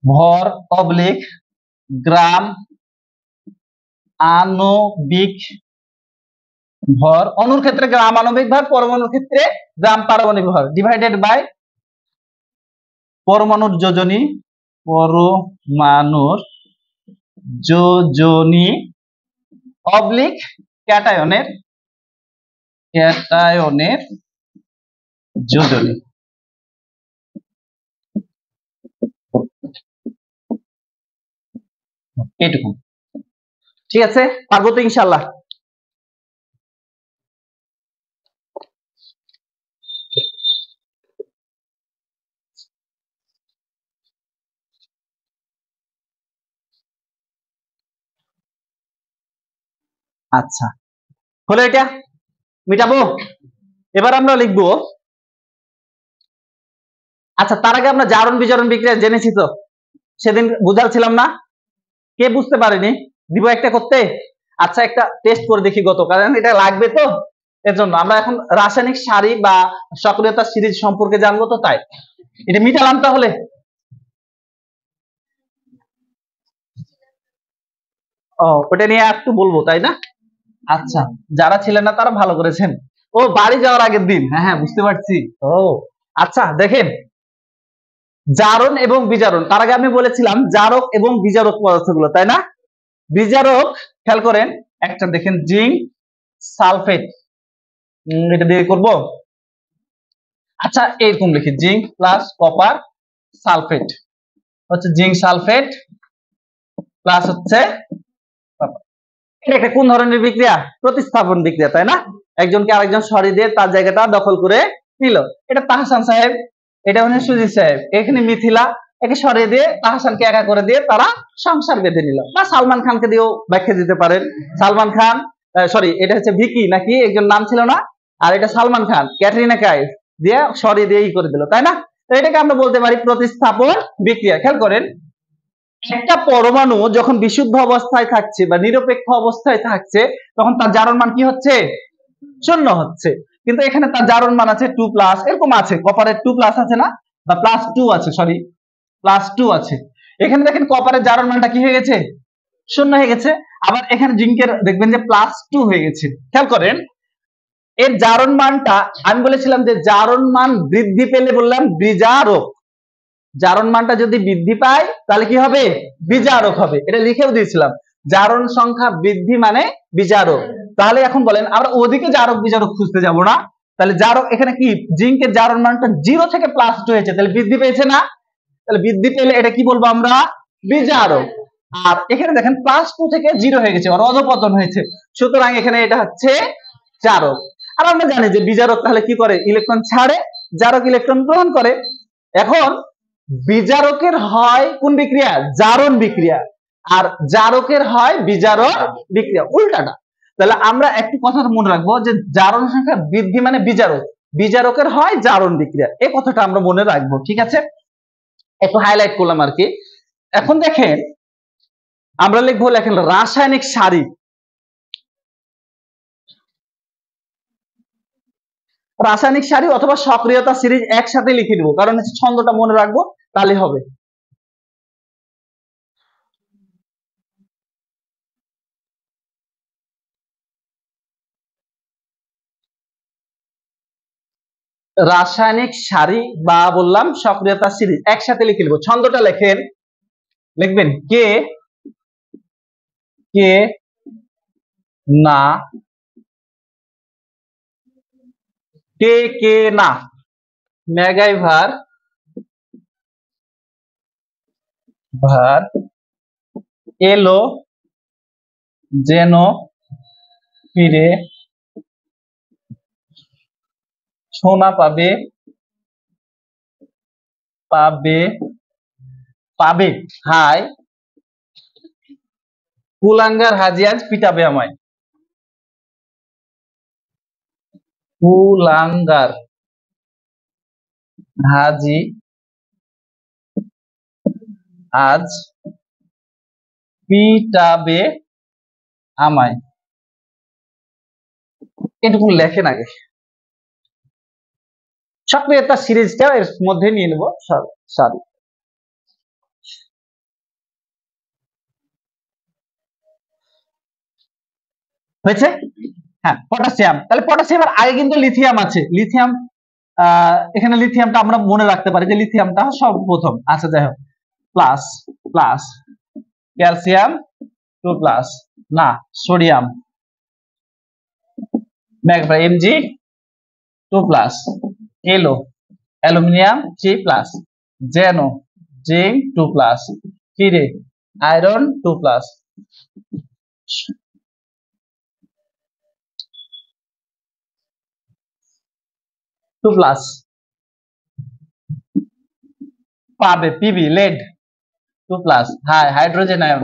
ভর অবলিক গ্রাম আণবিক ভর। অণুর ক্ষেত্রে গ্রাম আণবিক ভর, পরমাণুর ক্ষেত্রে গ্রাম পারমাণবিক ভর, ডিভাইডেড বাই পরমাণুর যোজনী, পরমাণুর যোজনী অবলিক ক্যাটায়নের যোজনী। এইটুকু ঠিক আছে, পারবো তো ইনশাআল্লাহ? আচ্ছা, হলো এটা, মিটাবো। এবার আমরা লিখবো, আচ্ছা তার আগে আমরা জারণ বিজারণ বিক্রিয়া জেনেছি তো, সেদিন বুঝাচ্ছিলাম না, কে বুঝতে পারেনি, দিব একটা করতে। আচ্ছা একটা টেস্ট করে দেখি গত, কারণ এটা লাগবে তো, এর জন্য আমরা এখন রাসায়নিক সারি বা সক্রিয়তা সিরিজ সম্পর্কে জানবো তো, তাই এটা মিটালাম। তাহলে ও, ওটা নিয়ে একটু বলবো, তাই না? আচ্ছা, যারা ছিলেন না তারা ভালো করেছেন। ও, বাড়ি যাওয়ার আগের দিন, হ্যাঁ হ্যাঁ বুঝতে পারছি। ও আচ্ছা, দেখেন জারণ এবং বিজারণ, তার আগে আমি বলেছিলাম জারক এবং বিজারক পদার্থগুলো, তাই না? বিজারক খেয়াল করেন, একটা দেখেন জিঙ্ক সালফেট, এটা দিয়ে করব। আচ্ছা এরকম লিখি, জিঙ্ক প্লাস কপার সালফেট হচ্ছে জিঙ্ক সালফেট প্লাস হচ্ছে কপার। এটা একটা কোন ধরনের বিক্রিয়া? প্রতিস্থাপন বিক্রিয়া, তাই না? একজনকে আরেকজন সরিয়ে দিয়ে তার জায়গাটা দখল করে নিল। এটা তাহসান সাহেব, এটা হচ্ছে সুজিত সাহেব, এখানে মিথিলা, একে সরিয়ে দিয়ে তাহসানকে একা করে দিয়ে তারা সংসার বেঁধে নিল। বা সালমান খানকে দিয়েও ব্যাখ্যা দিতে পারেন, সালমান খান, সরি এটা হচ্ছে ভিকি নাকি একজন নাম ছিল না, আর এটা সালমান খান, ক্যাটরিনা কাইফ দিয়ে সরিয়ে দিয়ে করে দিল, তাই না? তো এটাকে আমরা বলতে পারি প্রতিস্থাপন বিক্রিয়া। খেয়াল করেন, একটা পরমাণু যখন বিশুদ্ধ অবস্থায় থাকছে বা নিরপেক্ষ অবস্থায় থাকছে, তখন তার জারণ মান কি হচ্ছে, 0 হচ্ছে। কিন্তু এখানে তার জারণ মান আছে 2+, এরকম আছে, কপারের 2+ আছে না, বা +2 আছে, সরি +2 আছে। এখানে দেখেন কপারের জারণ মানটা কি হয়ে গেছে, 0 হয়ে গেছে। আবার এখানে জিঙ্কের দেখবেন যে +2 হয়ে গেছে। খেয়াল করেন, এর জারণ মানটা, আমি বলেছিলাম যে জারণ মান বৃদ্ধি পেলে বললাম বিজারক, জারণ মানটা যদি বৃদ্ধি পায় তাহলে কি হবে, বিজারক হবে। এটা লিখেও দিয়েছিলাম, জারণ সংখ্যা বৃদ্ধি মানে বিজারক। তাহলে এখন বলেন, আমরা ওদিকে জারক বিজারক খুঁজতে যাব না, তাহলে জারক এখানে কি, জিঙ্কের জারণ মানটা 0 থেকে +2 হয়েছে, তাহলে বৃদ্ধি পেয়েছে না? তাহলে বৃদ্ধি পেলে এটা কি বলবো আমরা, বিজারক। আর এখানে দেখেন +2 থেকে 0 হয়ে গেছে, অধঃপতন হয়েছে, সুতরাং এখানে এটা হচ্ছে জারক। আর আমরা জানি যে বিজারক তাহলে কি করে, ইলেকট্রন ছাড়ে, জারক ইলেকট্রন গ্রহণ করে। এখন বিজারকের হয় কোন বিক্রিয়া, জারণ বিক্রিয়া, আর জারকের হয় বিজারক বিক্রিয়া, উল্টাটা। তাহলে আমরা একটি কথা মনে রাখবো যে জারণ সংখ্যা বৃদ্ধি মানে বিজারক, বিজারকের হয় জারণ বিক্রিয়া, এই কথাটা আমরা মনে রাখবো, ঠিক আছে? একটু হাইলাইট করলাম আর কি। এখন দেখেন আমরা লিখবো, লেখেন রাসায়নিক সারি। রাসায়নিক সারি অথবা সক্রিয়তা সিরিজ একসাথে লিখে দিব, কারণ হচ্ছে ছন্দটা মনে রাখবো, তাহলে হবে। রাসায়নিক সারি বা বললাম সক্রিয়তা সিরিজ একসাথে লিখে নেব। ছন্দটা লেখেন, লিখবেন কে কে না, কে কে না, ম্যাগাইভার ভার এলো যেন ফিরে, সোনা পাবে পাবে পাবে, হাই কুলাঙ্গার হাজি আজ পিটাবে আমায়, কুলাঙ্গার হাজি আজ পিটাবে আমায়, এটুকু লেখেন আগে। সক্রিয়তা সিরিজটা এর মধ্যে নিয়ে নেব সারি। হয়েছে? হ্যাঁ, পটাশিয়াম। তাহলে পটাশিয়ামের আগে কিন্তু লিথিয়াম আছে, লিথিয়াম এখানে লিথিয়ামটা আমরা মনে রাখতে পারি যে লিথিয়ামটা সর্বপ্রথম। আচ্ছা যাই হোক, প্লাস প্লাস ক্যালসিয়াম 2 প্লাস, না সোডিয়াম ম্যাগনেসিয়াম এমজি 2 প্লাস, এলো অ্যালুমিনিয়াম 3 প্লাস, জেনো জিঙ্ক 2 প্লাস, ফিরে আয়রন 2 প্লাস, পাবে পিবি লেড 2 প্লাস, হাই হাইড্রোজেন আয়ন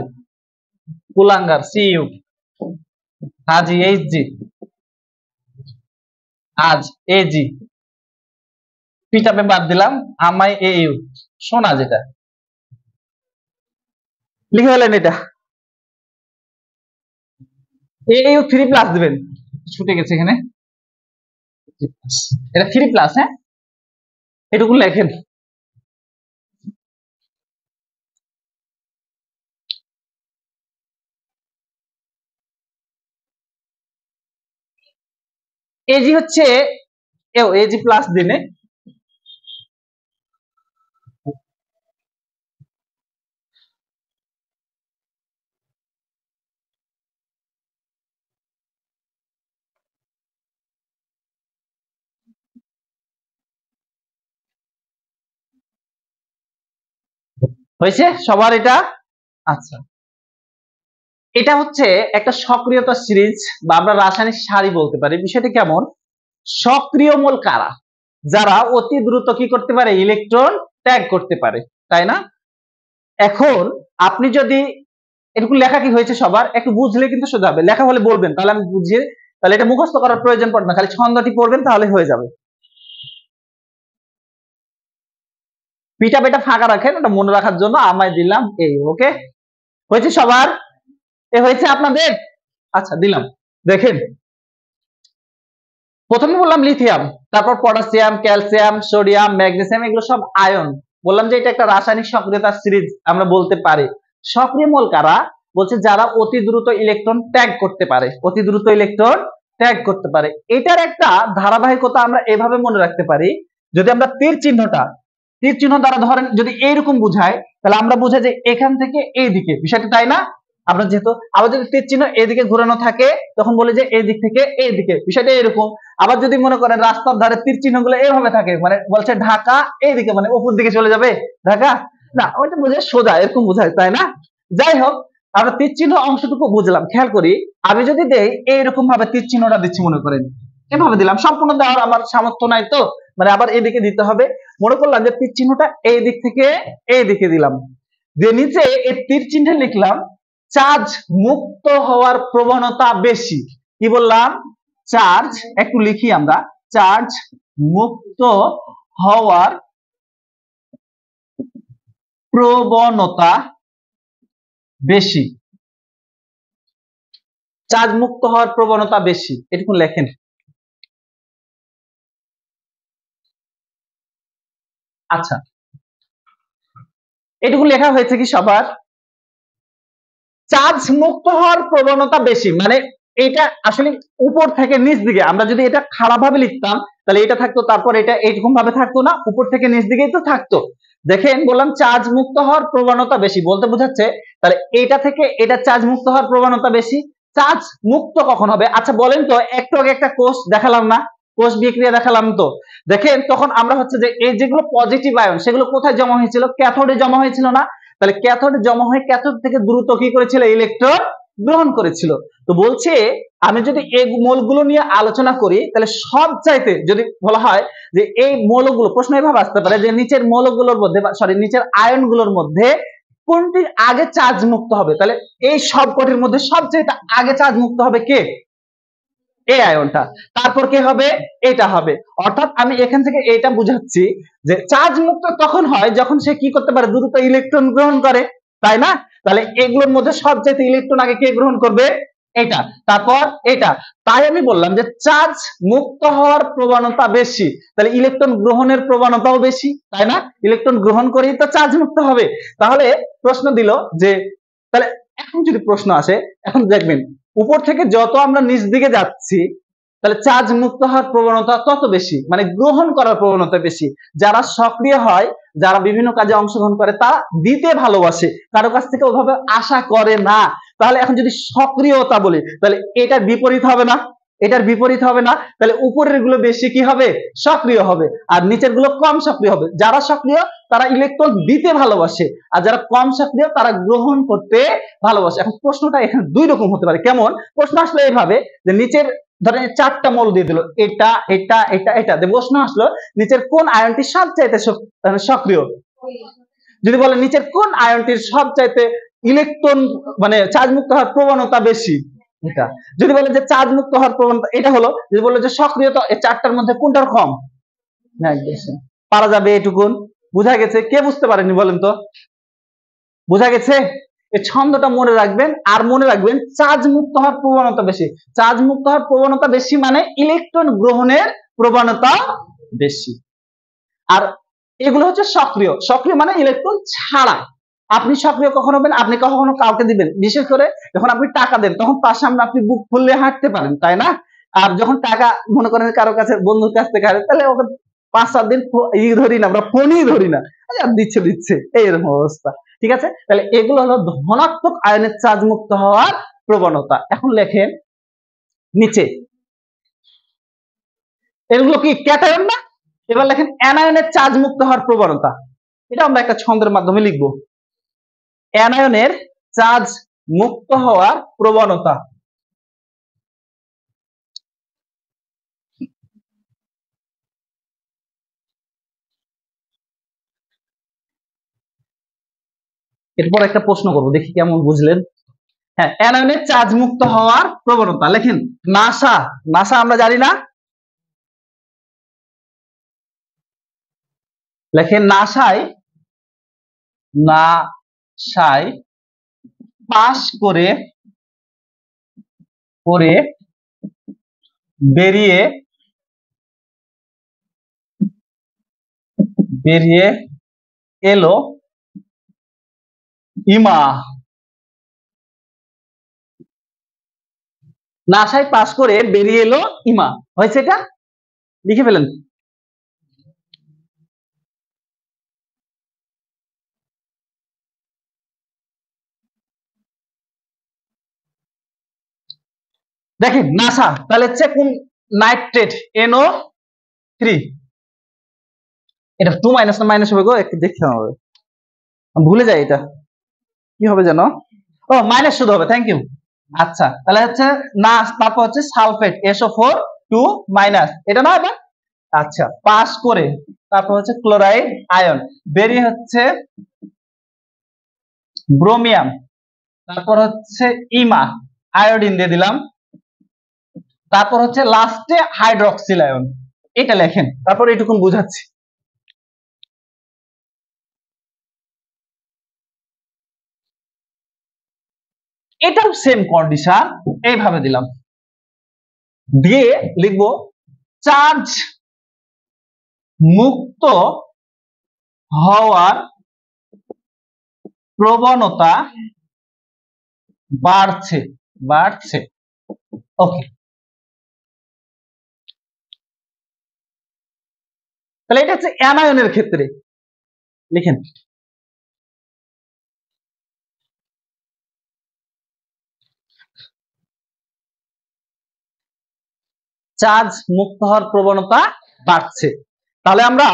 কুলাঙ্গার সিইউ, হাজি এইচজি আজ এজি, পিটাপে বাদ দিলাম, আমাই এইউ সোনা, যেটা লিখে ফেলেন এটা এইউ 3 প্লাস দিবেন, ছুটে গেছে এখানে, এটা 3 প্লাস। হ্যাঁ, এটুকু লেখেন। এজি হচ্ছে এজি প্লাস দিনে, হয়েছে সবার এটা? আচ্ছা, এটা হচ্ছে একটা সক্রিয়তা সিরিজ বা আমরা রাসায়নিক সারি বলতে পারি। বিষয়টা কেমন, সক্রিয় মূল কারা, যারা অতি দ্রুত কি করতে পারে, ইলেকট্রন ত্যাগ করতে পারে, তাই না? এখন আপনি যদি এটুকু লেখা কি হয়েছে সবার, একটু বুঝলে কিন্তু সোজা হবে, লেখা হলে বলবেন, তাহলে আমি বুঝিয়ে, তাহলে এটা মুখস্থ করার প্রয়োজন পড়বে না, খালি ছন্দটি পড়বেন তাহলে হয়ে যাবে। পিটা বেটা ফাঁকা রাখেন, ওটা মনে রাখার জন্য আমায় দিলাম এই, ওকে? হয়েছে সবার? এ হয়েছে আপনাদের? আচ্ছা দিলাম, দেখেন প্রথমে বললাম লিথিয়াম, তারপর পটাশিয়াম, ক্যালসিয়াম, সোডিয়াম, ম্যাগনেসিয়াম, এগুলো সব আয়ন। বললাম যে এটা একটা রাসায়নিক সক্রিয়তা সিরিজ আমরা বলতে পারি। সক্রিয় মূল কারা, বলছে যারা অতি দ্রুত ইলেকট্রন ত্যাগ করতে পারে, অতি দ্রুত ইলেকট্রন ত্যাগ করতে পারে। এটার একটা ধারাবাহিকতা আমরা এভাবে মনে রাখতে পারি, যদি আমরা তীর চিহ্ন দ্বারা ধরেন যদি এইরকম বুঝায়, তাহলে আমরা বুঝাই যে এখান থেকে এইদিকে বিষয়টা, তাই না? আমরা যেহেতু আবার যদি তীর চিহ্ন এদিকে ঘোরানো থাকে তখন বলি যে এই দিক থেকে এই দিকে, বিষয়টা এরকম। আবার যদি মনে করেন রাস্তার ধারে তীর চিহ্নগুলো এইভাবে থাকে, মানে বলছে ঢাকা এইদিকে, মানে উপর দিকে চলে যাবে ঢাকা, না ওইটা বুঝে সোজা এরকম বোঝায়, তাই না? যাই হোক, আমরা তীর চিহ্ন অংশটুকু বুঝলাম। খেয়াল করি, আমি যদি দেই এইরকম ভাবে তীর চিহ্নটা দিচ্ছি, মনে করেন এভাবে দিলাম, সম্পূর্ণ দেওয়ার আমার সামর্থ্য নাই তো, মানে আবার এদিকে দিতে হবে। মনে করলাম যে তীর চিহ্নটা এই দিক থেকে এই দিকে দিলাম, দিয়ে নিচে এই তীর চিহ্নে লিখলাম চার্জ মুক্ত হওয়ার প্রবণতা বেশি। কি বললাম? চার্জ, একটু লিখি আমরা, চার্জ মুক্ত হওয়ার প্রবণতা বেশি। চার্জ মুক্ত হওয়ার প্রবণতা বেশি, এটুকু লেখেন। আচ্ছা, এটুকু লেখা হয়েছে কি সবার? চার্জ মুক্ত হওয়ার প্রবণতা বেশি মানে এটা আসলে উপর থেকে নিচ দিকে, আমরা যদি এটা খারাপ ভাবে লিখতাম তাহলে এটা থাকতো, তারপর এটা এইরকম ভাবে থাকতো না, উপর থেকে নিচ দিকেই তো থাকতো। দেখেন বললাম চার্জ মুক্ত হওয়ার প্রবণতা বেশি বলতে বোঝাচ্ছে তাহলে এটা থেকে এটা চার্জ মুক্ত হওয়ার প্রবণতা বেশি। চার্জ মুক্ত কখন হবে? আচ্ছা বলেন তো, একটু আগে একটা কোষ দেখালাম না, কোষ বিক্রিয়া দেখালাম তো, দেখেন তখন আমরা হচ্ছে যে এই যেগুলো পজিটিভ আয়ন সেগুলো কোথায় জমা হয়েছিল? ক্যাথোডে জমা হয়েছিল না? তাহলে ক্যাথোডে জমা হয়ে ক্যাথোড থেকে দ্রুত কি করেছিল? ইলেকট্রন গ্রহণ করেছিল। তো বলছে আমি যদি এই মৌলগুলো নিয়ে আলোচনা করি তাহলে সব চাইতে যদি বলা হয় যে এই মৌলগুলো, প্রশ্ন এভাবে আসতে পারে যে নিচের মৌলগুলোর মধ্যে সরি নিচের আয়নগুলোর মধ্যে কোনটি আগে চার্জ মুক্ত হবে, তাহলে এই সবকটির মধ্যে সবচেয়ে আগে চার্জ মুক্ত হবে কে? এই আয়নটা। তারপর কি হবে? এটা হবে। অর্থাৎ আমি এখান থেকে এটা বুঝাচ্ছি যে চার্জ মুক্ত তখন হয় যখন সে কি করতে পারে? দ্রুত ইলেকট্রন গ্রহণ করে, তাই না? তাহলে এগুলোর মধ্যে সবচেয়ে ইলেকট্রন আগে কে গ্রহণ করবে? এটা, তারপর এটা। তাই আমি বললাম যে চার্জ মুক্ত হওয়ার প্রবণতা বেশি, তাহলে ইলেকট্রন গ্রহণের প্রবণতাও বেশি, তাই না? ইলেকট্রন গ্রহণ করেই তো চার্জ মুক্ত হবে। তাহলে প্রশ্ন দিল যে তাহলে এখন যদি প্রশ্ন আসে, এখন দেখবেন উপর থেকে যত আমরা নিচ দিকে যাচ্ছি তাহলে চার্জ মুক্ত হওয়ার প্রবণতা তত বেশি, মানে গ্রহণ করার প্রবণতা বেশি। যারা সক্রিয় হয়, যারা বিভিন্ন কাজে অংশগ্রহণ করে, তারা দিতে ভালোবাসে, কারো কাছ থেকে ওভাবে আশা করে না। তাহলে এখন যদি সক্রিয়তা বলি তাহলে এটার বিপরীত হবে না? এটার বিপরীত হবে না? তাহলে উপরের গুলো বেশি কি হবে? সক্রিয় হবে, আর নিচের গুলো কম সক্রিয় হবে। যারা সক্রিয় তারা ইলেকট্রন দিতে ভালোবাসে, আর যারা কম সক্রিয় তারা গ্রহণ করতে ভালোবাসে। এখন প্রশ্নটা এখানে দুই রকম হতে পারে। কেমন? প্রশ্ন আসলে এইভাবে যে নিচের ধরেন চারটা মৌল দিয়ে দিল, এটা এটা এটা এটা, প্রশ্ন আসলো নিচের কোন আয়নটি সবচাইতে সক্রিয়? যদি বলে নিচের কোন আয়নটির সবচাইতে ইলেকট্রন মানে চার্জ মুক্ত হওয়ার প্রবণতা বেশি, এটা। যদি বলে যে চার্জ মুক্ত হওয়ার প্রবণতা এটা হলো, যদি বলে যে সক্রিয়তা, এই চারটার মধ্যে কোনটার কম? না বেশি। পারা যাবে এটুকুন? বুঝা গেছে? কে বুঝতে পারেনি বলেন তো? বুঝা গেছে? এই ছন্দটা মনে রাখবেন, আর মনে রাখবেন চার্জ মুক্ত হওয়ার প্রবণতা বেশি। চার্জ মুক্ত হওয়ার প্রবণতা বেশি মানে ইলেকট্রন গ্রহণের প্রবণতা বেশি। আর এগুলো হচ্ছে সক্রিয়। সক্রিয় মানে ইলেকট্রন ছাড়া। আপনি সক্রিয় কখন হবেন? আপনি কখনো কাউকে দিবেন, বিশেষ করে যখন আপনি টাকা দেন তখন তার সামনে আপনি বুক ফুলিয়ে হাঁটতে পারেন, তাই না? আর যখন টাকা মনে করেন কারো কাছে, বন্ধুর কাছ থেকে হারে, তাহলে ওকে 5-7 দিন ধরি না, আমরা ফোনই ধরি না, দিচ্ছে দিচ্ছে এইরকম অবস্থা। ঠিক আছে? তাহলে এগুলো হলো ধনাত্মক আয়নের চার্জ মুক্ত হওয়ার প্রবণতা। এখন লেখেন নিচে, এগুলো কি ক্যাটায়ন না? এবার লেখেন অ্যানায়নের চার্জ মুক্ত হওয়ার প্রবণতা। এটা আমরা একটা ছন্দের মাধ্যমে লিখব। অ্যানায়নের চার্জ মুক্ত হওয়ার প্রবণতা। এরপর একটা প্রশ্ন করব, দেখি কেমন বুঝলেন। হ্যাঁ, অ্যানায়নের চার্জ মুক্ত হওয়ার প্রবণতা লেখেন নাসা। নাসা আমরা জানি না? লেখেন নাসায়, নাসায় পাস করে করে বেরিয়ে বেরিয়ে এলো ইমা। নাসায় পাস করে বেরিয়ে এলো ইমা, হয়েছে? এটা লিখে ফেলেন। দেখেন নাসা তাহলে হচ্ছে কোন? Nitrate, NO3। এটা 2 মাইনাস না মাইনাস হবে গো, একটু দেখতে হবে। ভুলে যাই এটা কি হবে জানো, ও মাইনাস শুধু হবে, থ্যাংক ইউ। আচ্ছা তাহলে হচ্ছে না, তারপর হচ্ছে সালফেট SO4 2 মাইনাস, এটা না হবে। আচ্ছা পাস করে তারপর হচ্ছে ক্লোরাইড আয়ন, বেরিয়ে হচ্ছে ব্রোমিয়াম, তারপর হচ্ছে ইমা, আয়োডিন দিয়ে দিলাম, তারপর হচ্ছে লাস্টে হাইড্রক্সিল আয়ন। এটা লেখেন, তারপর এটুকুন বুঝাচ্ছি। এটাও সেম কন্ডিশন, এইভাবে দিলাম, দিয়ে লিখবো চার্জ মুক্ত হওয়ার প্রবণতা বাড়ছে বাড়ছে। ওকে, তাহলে এটা হচ্ছে অ্যানায়নের ক্ষেত্রে, লিখেন চার্জ মুক্ত হওয়ার প্রবণতা বাড়ছে। তাহলে আমরা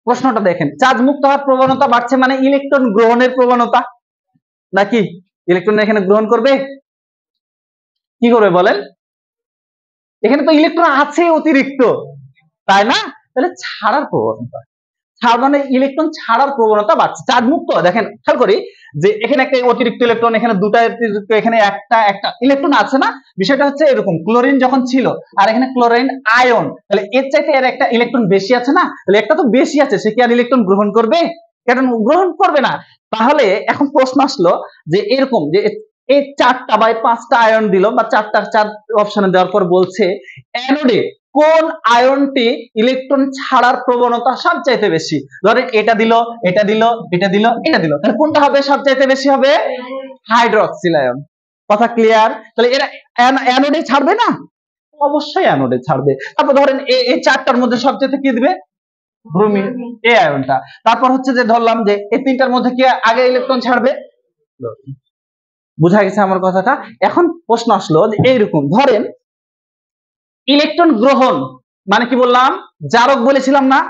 প্রশ্নটা দেখেন, চার্জ মুক্ত হওয়ার প্রবণতা বাড়ছে মানে ইলেকট্রন গ্রহণের প্রবণতা, নাকি ইলেকট্রন এখানে গ্রহণ করবে, কি করবে বলেন, এখানে তো ইলেকট্রন আছে অতিরিক্ত, তাই না, তাহলে ছাড়ার প্রবণতা, মানে ইলেকট্রন ছাড়ার প্রবণতা বাড়ছে। চার্জ মুক্ত, দেখেন খেয়াল করি যে এখানে একটা অতিরিক্ত ইলেকট্রন, এখানে দুটা অতিরিক্ত, এখানে একটা ইলেকট্রন আছে না, বিষয়টা হচ্ছে এরকম, ক্লোরিন যখন ছিল আর এখানে ক্লোরিন আয়ন, তাহলে এর চাইতে এর একটা ইলেকট্রন বেশি আছে না, তাহলে একটা তো বেশি আছে, সে কি আর ইলেকট্রন গ্রহণ করবে, কারণ গ্রহণ করবে না। তাহলে এখন প্রশ্ন আসলো যে এরকম যে এই 4টা বা 5টা আয়ন দিল বা 4 অপশনে দেওয়ার পর বলছে অ্যানোডে কোন আয়নটি ইলেকট্রন ছাড়ার প্রবণতা সবচাইতে বেশি, ধরেন এটা দিল, এটা দিল, এটা দিল, এটা দিল, তাহলে কোনটা হবে সবচাইতে বেশি, হবে হাইড্রক্সিল আয়ন। কথা ক্লিয়ার? তাহলে এরা অ্যানোডে ছাড়বে না, অবশ্যই অ্যানোডে ছাড়বে। তারপর ধরেন এই 4টার মধ্যে সবচাইতে কি দিবে, ব্রোমিন, এই আয়নটা। তারপর হচ্ছে যে ধরলাম যে এই 3টার মধ্যে কি আগে ইলেকট্রন ছাড়বে, বুঝা গেছে আমার কথাটা? এখন প্রশ্ন আসলো যে এইরকম ধরেন ইলেকট্রন গ্রহণ মানে কি বললাম, জারক বলেছিলাম না,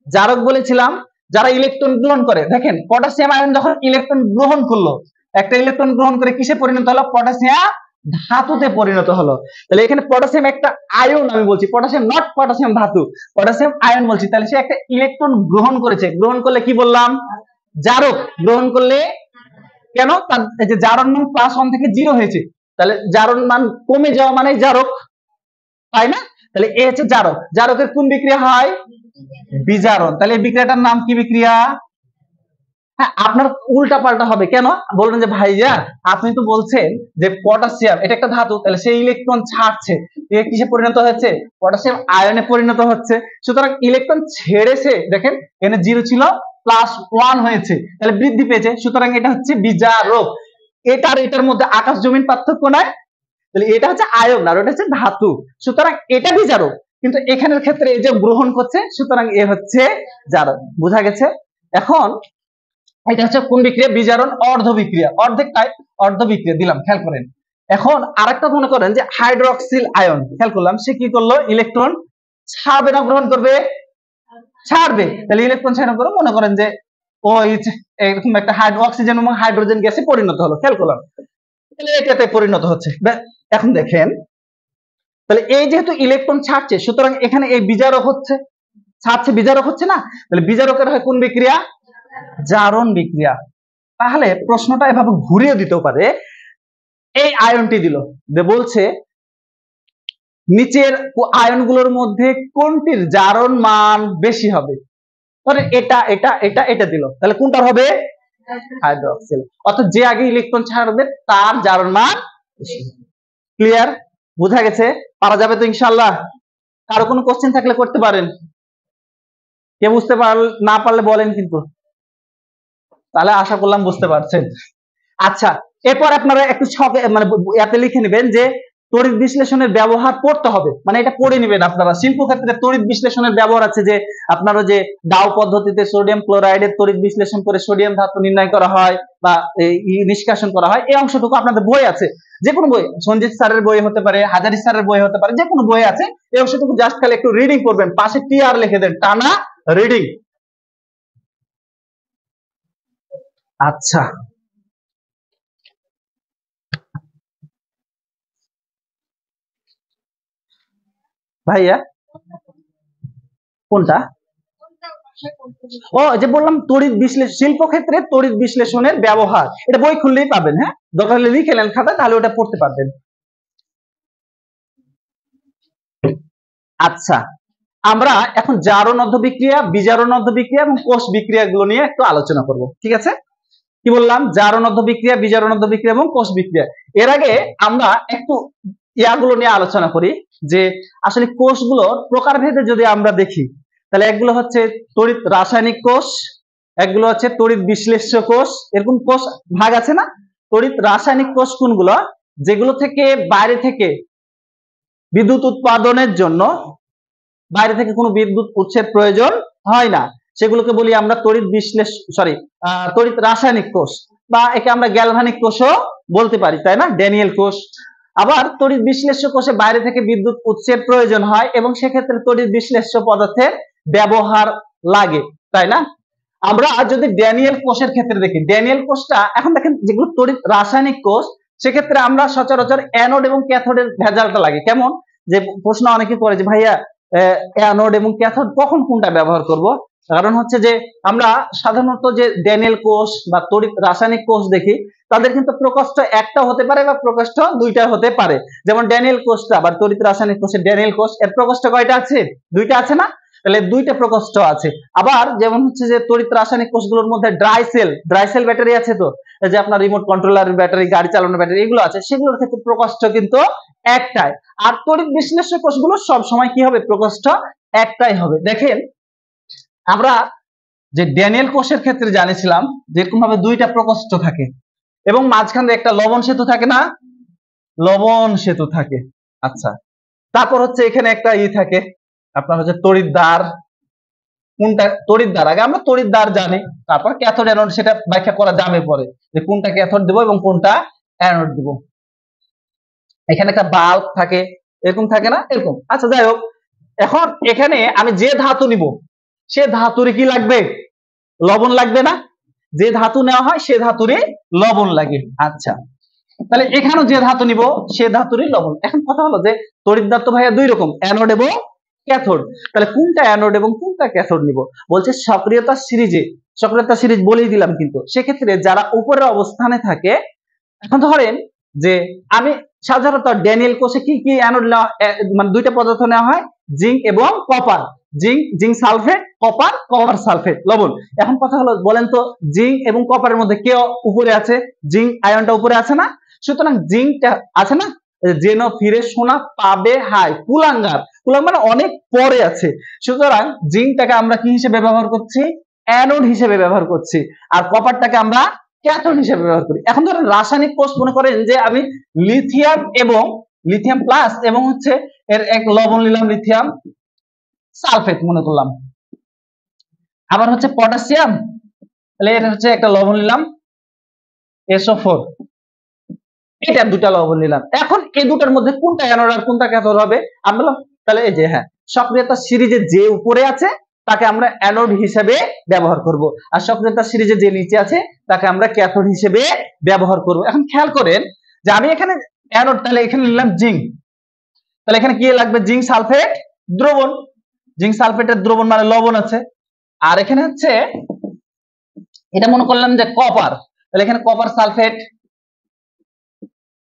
জারক বলেছিলাম যারা ইলেকট্রন গ্রহণ করে, দেখেন পটাশিয়াম আয়ন যখন ইলেকট্রন গ্রহণ করলো, একটা ইলেকট্রন গ্রহণ করে কিসে পরিণত হলো, পটাশিয়াম ধাতুতে পরিণত হলো। তাহলে এখানে পটাশিয়াম একটা আয়ন, আমি বলছি পটাশিয়াম নট পটাশিয়াম ধাতু, পটাশিয়াম আয়ন বলছি, তাহলে সে একটা ইলেকট্রন গ্রহণ করেছে, গ্রহণ করলে কি বললাম, জারক, গ্রহণ করলে কেন, তার এই যে জারণ মান +1 থেকে 0 হয়েছে, তাহলে জারণ মান কমে যাওয়া মানে জারক, তাই না? তাহলে এ হচ্ছে জারক, জারকের কোন বিক্রিয়া হয়, বিজারণ, তাহলে এই বিক্রিয়াটার নাম কি বিক্রিয়া, হ্যাঁ আপনার উল্টা পাল্টা হবে, কেন বলবেন যে ভাইজান আপনি তো বলছেন যে পটাশিয়াম এটা একটা ধাতু, তাহলে সেই ইলেকট্রন ছাড়ছে, এ কিসে পরিণত হচ্ছে, পটাশিয়াম আয়নে পরিণত হচ্ছে, সুতরাং ইলেকট্রন ছেড়েছে, দেখেন এখানে 0 ছিল +1 হয়েছে, তাহলে বৃদ্ধি পেয়েছে, সুতরাং এটা হচ্ছে বিজারক। এটার এটার মধ্যে আকাশ জমিন পার্থক্য নাই, তাহলে এটা হচ্ছে আয়ন আর ওটা হচ্ছে ধাতু, সুতরাং এটা বিজারক, কিন্তু এখানের ক্ষেত্রে এই যে গ্রহণ করছে, সুতরাং এ হচ্ছে জারক। বোঝা গেছে? এখন এটা হচ্ছে কোন বিক্রিয়া, বিজারণ অর্ধ বিক্রিয়া, অর্ধেকটাই অর্ধ বিক্রিয়া দিলাম, খেয়াল করেন। এখন আরেকটা মনে করেন যে হাইড্রক্সিল আয়ন, খেয়াল করলাম সে কি করলো, ইলেকট্রন ছাড়বে না গ্রহণ করবে, ছাড়বে, তাহলে ইলেকট্রন ছাড়া করে মনে করেন যে ওই এরকম একটা অক্সিজেন এবং হাইড্রোজেন গ্যাসে পরিণত হলো, খেয়াল করলাম, তাহলে এটাতে পরিণত হচ্ছে। এখন দেখেন তাহলে এই যেহেতু ইলেকট্রন ছাড়ছে, সুতরাং এখানে এই বিজারক হচ্ছে, ছাড়ছে বিজারক হচ্ছে না, তাহলে বিজারকের হয় কোন বিক্রিয়া, জারণ বিক্রিয়া। তাহলে প্রশ্নটা এভাবে ঘুরিয়ে দিতে পারে, এই আয়নটি দিল, বলছে নিচের আয়নগুলোর মধ্যে কোনটির জারণ মান বেশি হবে, ধরে এটা এটা এটা এটা দিল, তাহলে কোনটা হবে, হাইড্রক্সিল, অর্থাৎ যে আগে ইলেকট্রন ছাড়বে তার জারণ মান বেশি। ক্লিয়ার? বোঝা গেছে? পারা যাবে তো ইনশাআল্লাহ? কারো কোনো কোশ্চেন থাকলে করতে পারেন, কে বুঝতে না পারলে বলেন কিন্তু, তাহলে আশা করলাম বুঝতে পারছেন। আচ্ছা এরপর আপনারা একটু ছকে মানে এতে লিখে নেবেন যে তড়িৎ বিশ্লেষণের ব্যবহার পড়তে হবে, মানে এটা পড়ে নেবেন আপনারা। শিল্প ক্ষেত্রে তড়িৎ বিশ্লেষণের ব্যবহার আছে, যে আপনারা যে ডাউ পদ্ধতিতে সোডিয়াম ক্লোরাইডের তড়িৎ বিশ্লেষণ করে সোডিয়াম ধাতু নির্ণয় করা হয় বা নিষ্কাশন করা হয়, এই অংশটুকু আপনাদের বই আছে, যে কোনো বই, সঞ্জিত স্যারের বই হতে পারে, হাজারি স্যারের বই হতে পারে, যে কোনো বই আছে, এই অংশটুকু জাস্ট খালি একটু রিডিং করবেন, পাশে টিআর লিখে দেন, টানা রিডিং। আচ্ছা, ভাইয়া কোনটা? ও যে বললাম তড়িৎ বিশ্লেষণ, শিল্পক্ষেত্রে তড়িৎ বিশ্লেষণের ব্যবহার, এটা বই খুললেই পাবেন। হ্যাঁ, দরকার হলে লিখে নেন খাতা, তাহলে ওটা পড়তে পারবেন। আচ্ছা, আমরা এখন জারণোদ্ধ বিক্রিয়া, বিজারণোদ্ধ বিক্রিয়া এবং কোষ বিক্রিয়া গুলো নিয়ে একটু আলোচনা করব, ঠিক আছে? কি বললাম? জারণোদ্ধ বিক্রিয়া, বিজারণোদ্ধ বিক্রিয়া এবং কোষ বিক্রিয়া। এর আগে আমরা একটু ইয়াগুলো নিয়ে আলোচনা করি যে আসলে কোষগুলোর প্রকারভেদে যদি আমরা দেখি, তাহলে একগুলো হচ্ছে তড়িৎ রাসায়নিক কোষ, একগুলো হচ্ছে তড়িৎ বিশ্লেষ্য কোষ, এরকম কোষ ভাগ আছে না? তড়িৎ রাসায়নিক কোষ কোনগুলো? যেগুলো থেকে বাইরে থেকে বিদ্যুৎ উৎপাদনের জন্য বাইরে থেকে কোনো বিদ্যুৎ উৎসের প্রয়োজন হয় না, সেগুলোকে বলি আমরা তড়িৎ তড়িৎ রাসায়নিক কোষ, বা একে আমরা গ্যালভানিক কোষও বলতে পারি, তাই না? ড্যানিয়েল কোষ। আবার তড়িৎ বিশ্লেষ্য কোষে বাইরে থেকে বিদ্যুৎ উৎসের প্রয়োজন হয় এবং সেক্ষেত্রে তড়িৎ বিশ্লেষ্য পদার্থের ব্যবহার লাগে, তাই না? আমরা যদি ড্যানিয়েল কোষের ক্ষেত্রে দেখি, ড্যানিয়েল কোষটা এখন দেখেন যেগুলো তড়িৎ রাসায়নিক কোষ, সেক্ষেত্রে আমরা সচরাচর অ্যানোড এবং ক্যাথোডের ভেজালটা লাগে। কেমন? যে প্রশ্ন অনেকে করে যে ভাইয়া অ্যানোড এবং ক্যাথোড কখন কোনটা ব্যবহার করব? কারণ হচ্ছে যে আমরা সাধারণত যে ড্যানিয়েল কোষ বা তড়িৎ রাসায়নিক কোষ দেখি, তাদের কিন্তু প্রকোষ্ঠ একটা হতে পারে বা প্রকোষ্ঠ দুইটা হতে পারে। যেমন ড্যানিয়েল কোষটা বা তড়িৎ রাসায়নিক কোষের ড্যানিয়েল কোষ, এর প্রকোষ্ঠ কয়টা আছে? দুইটা আছে না? তাহলে দুইটা প্রকোষ্ঠ আছে। আবার যেমন হচ্ছে যে তড়িৎ রাসায়নিক কোষগুলোর মধ্যে ড্রাই সেল ব্যাটারি আছে, তো যে আপনার রিমোট কন্ট্রোলার ব্যাটারি, গাড়ি চালানোর ব্যাটারি, এগুলো আছে, সেগুলোর ক্ষেত্রে প্রকোষ্ঠ কিন্তু একটাই। আর তড়িৎ বিশ্লেষ্য কোষগুলো সব সময় কি হবে? প্রকোষ্ঠ একটাই হবে। দেখেন আমরা যে ড্যানিয়েল কোষের ক্ষেত্রে জানিয়েছিলাম যেরকম ভাবে দুইটা প্রকোষ্ঠ থাকে এবং মাঝখানে একটা লবণ সেতু থাকে না? লবণ সেতু থাকে। আচ্ছা, তারপর হচ্ছে এখানে একটা থাকে আপনার হচ্ছে তড়িৎদ্বার। কোনটা তড়িৎদ্বার? আগে আমরা তড়িৎদ্বার জানি, তারপর ক্যাথোড অ্যানোড সেটা ব্যাখ্যা করা যাবে পরে, যে কোনটা ক্যাথোড দেব এবং কোনটা অ্যানোড দেব। এখানে একটা বাল্ব থাকে, এরকম থাকে না? এরকম। আচ্ছা, যাই হোক, এখন এখানে আমি যে ধাতু নিব, সে ধাতুরে কি লাগবে? লবণ লাগবে না? যে ধাতু নেওয়া হয় সে ধাতুরে লবণ লাগে। আচ্ছা, তাহলে এখানেও যে ধাতু নিব সে ধাতুরই লবণ। এখন কথা হলো যে তড়িৎদ্বার তো ভাইয়া দুই রকম, অ্যানোড এবং ক্যাথোড। তাহলে কোনটা অ্যানোড এবং কোনটা ক্যাথোড নিব? বলছে সক্রিয়তা সিরিজে, সক্রিয়তা সিরিজ বলেই দিলাম, কিন্তু সেক্ষেত্রে যারা উপরের অবস্থানে থাকে, এখন ধরেন যে আমি সাধারণত ড্যানিয়েল কোষে কি কি অ্যানোড মানে দুইটা পদার্থ নেওয়া হয়, জিঙ্ক এবং copper. Zinc sulphate, copper sulphate, লবণ। এখন কথা হলো, বলেন তো জিঙ্ক এবং কপারের মধ্যে কে উপরে আছে? জিঙ্ক আয়নটা উপরে আছে না? সুতরাং জিঙ্কটা আছে না, যেন ফিরে সোনা পাবে হাই, কুলাঙ্গার মানে অনেক পরে আছে। সুতরাং জিঙ্কটাকে আমরা কি হিসেবে ব্যবহার করছি? অ্যানোড হিসেবে ব্যবহার করছি, আর কপারটাকে আমরা ক্যাথোড হিসেবে ব্যবহার করি। এখন ধরেন রাসায়নিক কোষ, মনে করেন যে আমি লিথিয়াম প্লাস এবং হচ্ছে এর এক লবণ নিলাম, লিথিয়াম সালফেট মনে করলাম, আবার হচ্ছে পটাশিয়াম, তাহলে এটা হচ্ছে একটা লবণ নিলাম SO4, এটা দুটা লবণ নিলাম। এখন এই দুটার মধ্যে কোনটা অ্যানোড আর কোনটা ক্যাথোড হবে? আমরা তাহলে এই যে হ্যাঁ, সক্রিয়তা সিরিজে যে উপরে আছে তাকে আমরা অ্যানোড হিসেবে ব্যবহার করব, আর সক্রিয়তা সিরিজে যে নিচে আছে তাকে আমরা ক্যাথোড হিসেবে ব্যবহার করব। এখন খেয়াল করেন যে আমি এখানে অ্যানোড, তাহলে এখানে নিলাম জিঙ্ক, তাহলে এখানে কি লাগবে? জিঙ্ক সালফেট দ্রবণ। জিঙ্ক সালফেটের দ্রবণ মানে লবণ আছে। আর এখানে হচ্ছে এটা মনে করলাম যে কপার, তাহলে এখানে কপার সালফেট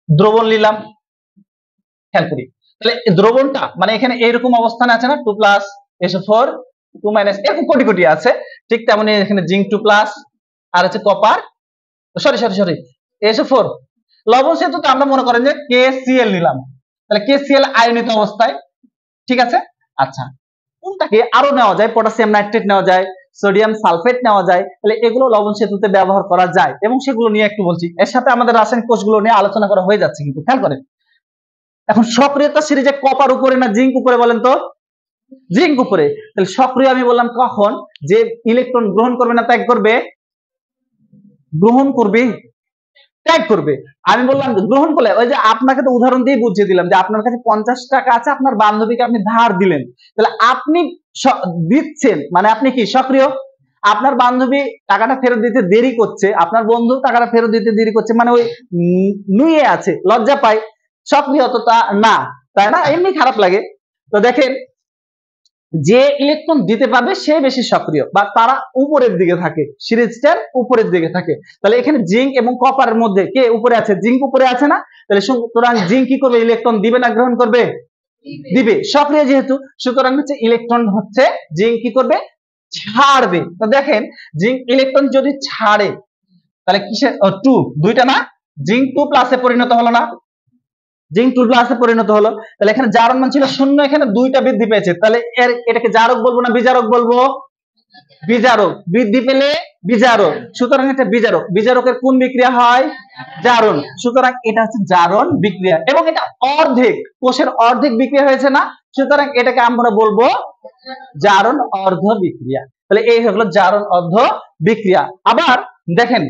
দ্রবণ নিলাম। খেয়াল করি, তাহলে দ্রবণটা মানে এখানে এইরকম অবস্থানে আছে না, 2 SO4 2 এরকম কোটি কোটি আছে, ঠিক তেমনি এখানে জিঙ্ক 2 আর হচ্ছে কপার সরি SO4 লবণ সেতু, তো আমরা মনে করেন যে KCl নিলাম, তাহলে KCl আয়নিত অবস্থায়, ঠিক আছে। আচ্ছা, কোনটাকে আরো নেওয়া যায়? পটাশিয়াম নাইট্রেট নেওয়া যায়, সোডিয়াম সালফেট নেওয়া যায়, তাহলে এগুলো লবণ সেতুতে ব্যবহার করা যায় এবং সেগুলো নিয়ে একটু বলছি। এর সাথে আমাদের রাসায়নিক কোষগুলো নিয়ে আলোচনা করা হয়ে যাচ্ছে, কিন্তু খেয়াল করেন এখন সক্রিয়তা সিরিজে কপার উপরে না জিঙ্ক উপরে? বলেন তো, জিঙ্ক উপরে। তাহলে সক্রিয় আমি বললাম কখন? যে ইলেকট্রন গ্রহণ করবে না ত্যাগ করবে? গ্রহণ করবে, ত্যাগ করবে। আমি বললাম গ্রহণ করলে, ওই যে আপনাকে তো উদাহরণ দিয়ে বুঝিয়ে দিলাম যে আপনার কাছে 50 টাকা আছে, আপনার বান্ধবীকে আপনি ধার দিলেন, তাহলে আপনি দিচ্ছেন মানে আপনি কি সক্রিয়? আপনার বান্ধবী টাকাটা ফেরত দিতে দেরি করছে, আপনার বন্ধু টাকাটা ফেরত দিতে দেরি করছে, মানে ওই নুয়ে আছে, লজ্জা পায়, সক্রিয়তা না, তাই না? এমনি খারাপ লাগে। তো দেখেন, যে ইলেকট্রন দিতে পারবে সে বেশি সক্রিয়, বা তারা উপরের দিকে থাকে, সিরিজটার উপরের দিকে থাকে। তাহলে এখানে জিঙ্ক এবং কপারের মধ্যে কে উপরে আছে? জিঙ্ক উপরে আছে না? তাহলে সুতরাং জিঙ্ক কি করবে? ইলেকট্রন দিবে না গ্রহণ করবে? দিবে, সক্রিয় যেহেতু। সুতরাং হচ্ছে ইলেকট্রন হচ্ছে জিঙ্ক কি করবে? ছাড়বে। তো দেখেন, জিঙ্ক ইলেকট্রন যদি ছাড়ে তাহলে কিসের? টু, দুইটা না, জিঙ্ক 2+ এ পরিণত হলো না? জিঙ্ক 2+ এ পরিণত হলো। তাহলে এখানে জারণ মান ছিল 0, এখানে 2টা বৃদ্ধি পেয়েছে। তাহলে এটাকে জারক বলবো না বিজারক বলবো? বিজারক। বৃদ্ধি পেলে বিজারক, সুতরাং এটা বিজারক। বিজারকের কোন বিক্রিয়া হয়? জারণ। সুতরাং এটা হচ্ছে জারণ বিক্রিয়া, এবং এটা অর্ধেক, কোষের অর্ধেক বিক্রিয়া হয়েছে না? সুতরাং এটাকে আমরা বলবো জারণ অর্ধ বিক্রিয়া। তাহলে এই হলো জারণ অর্ধ বিক্রিয়া। আবার দেখেন,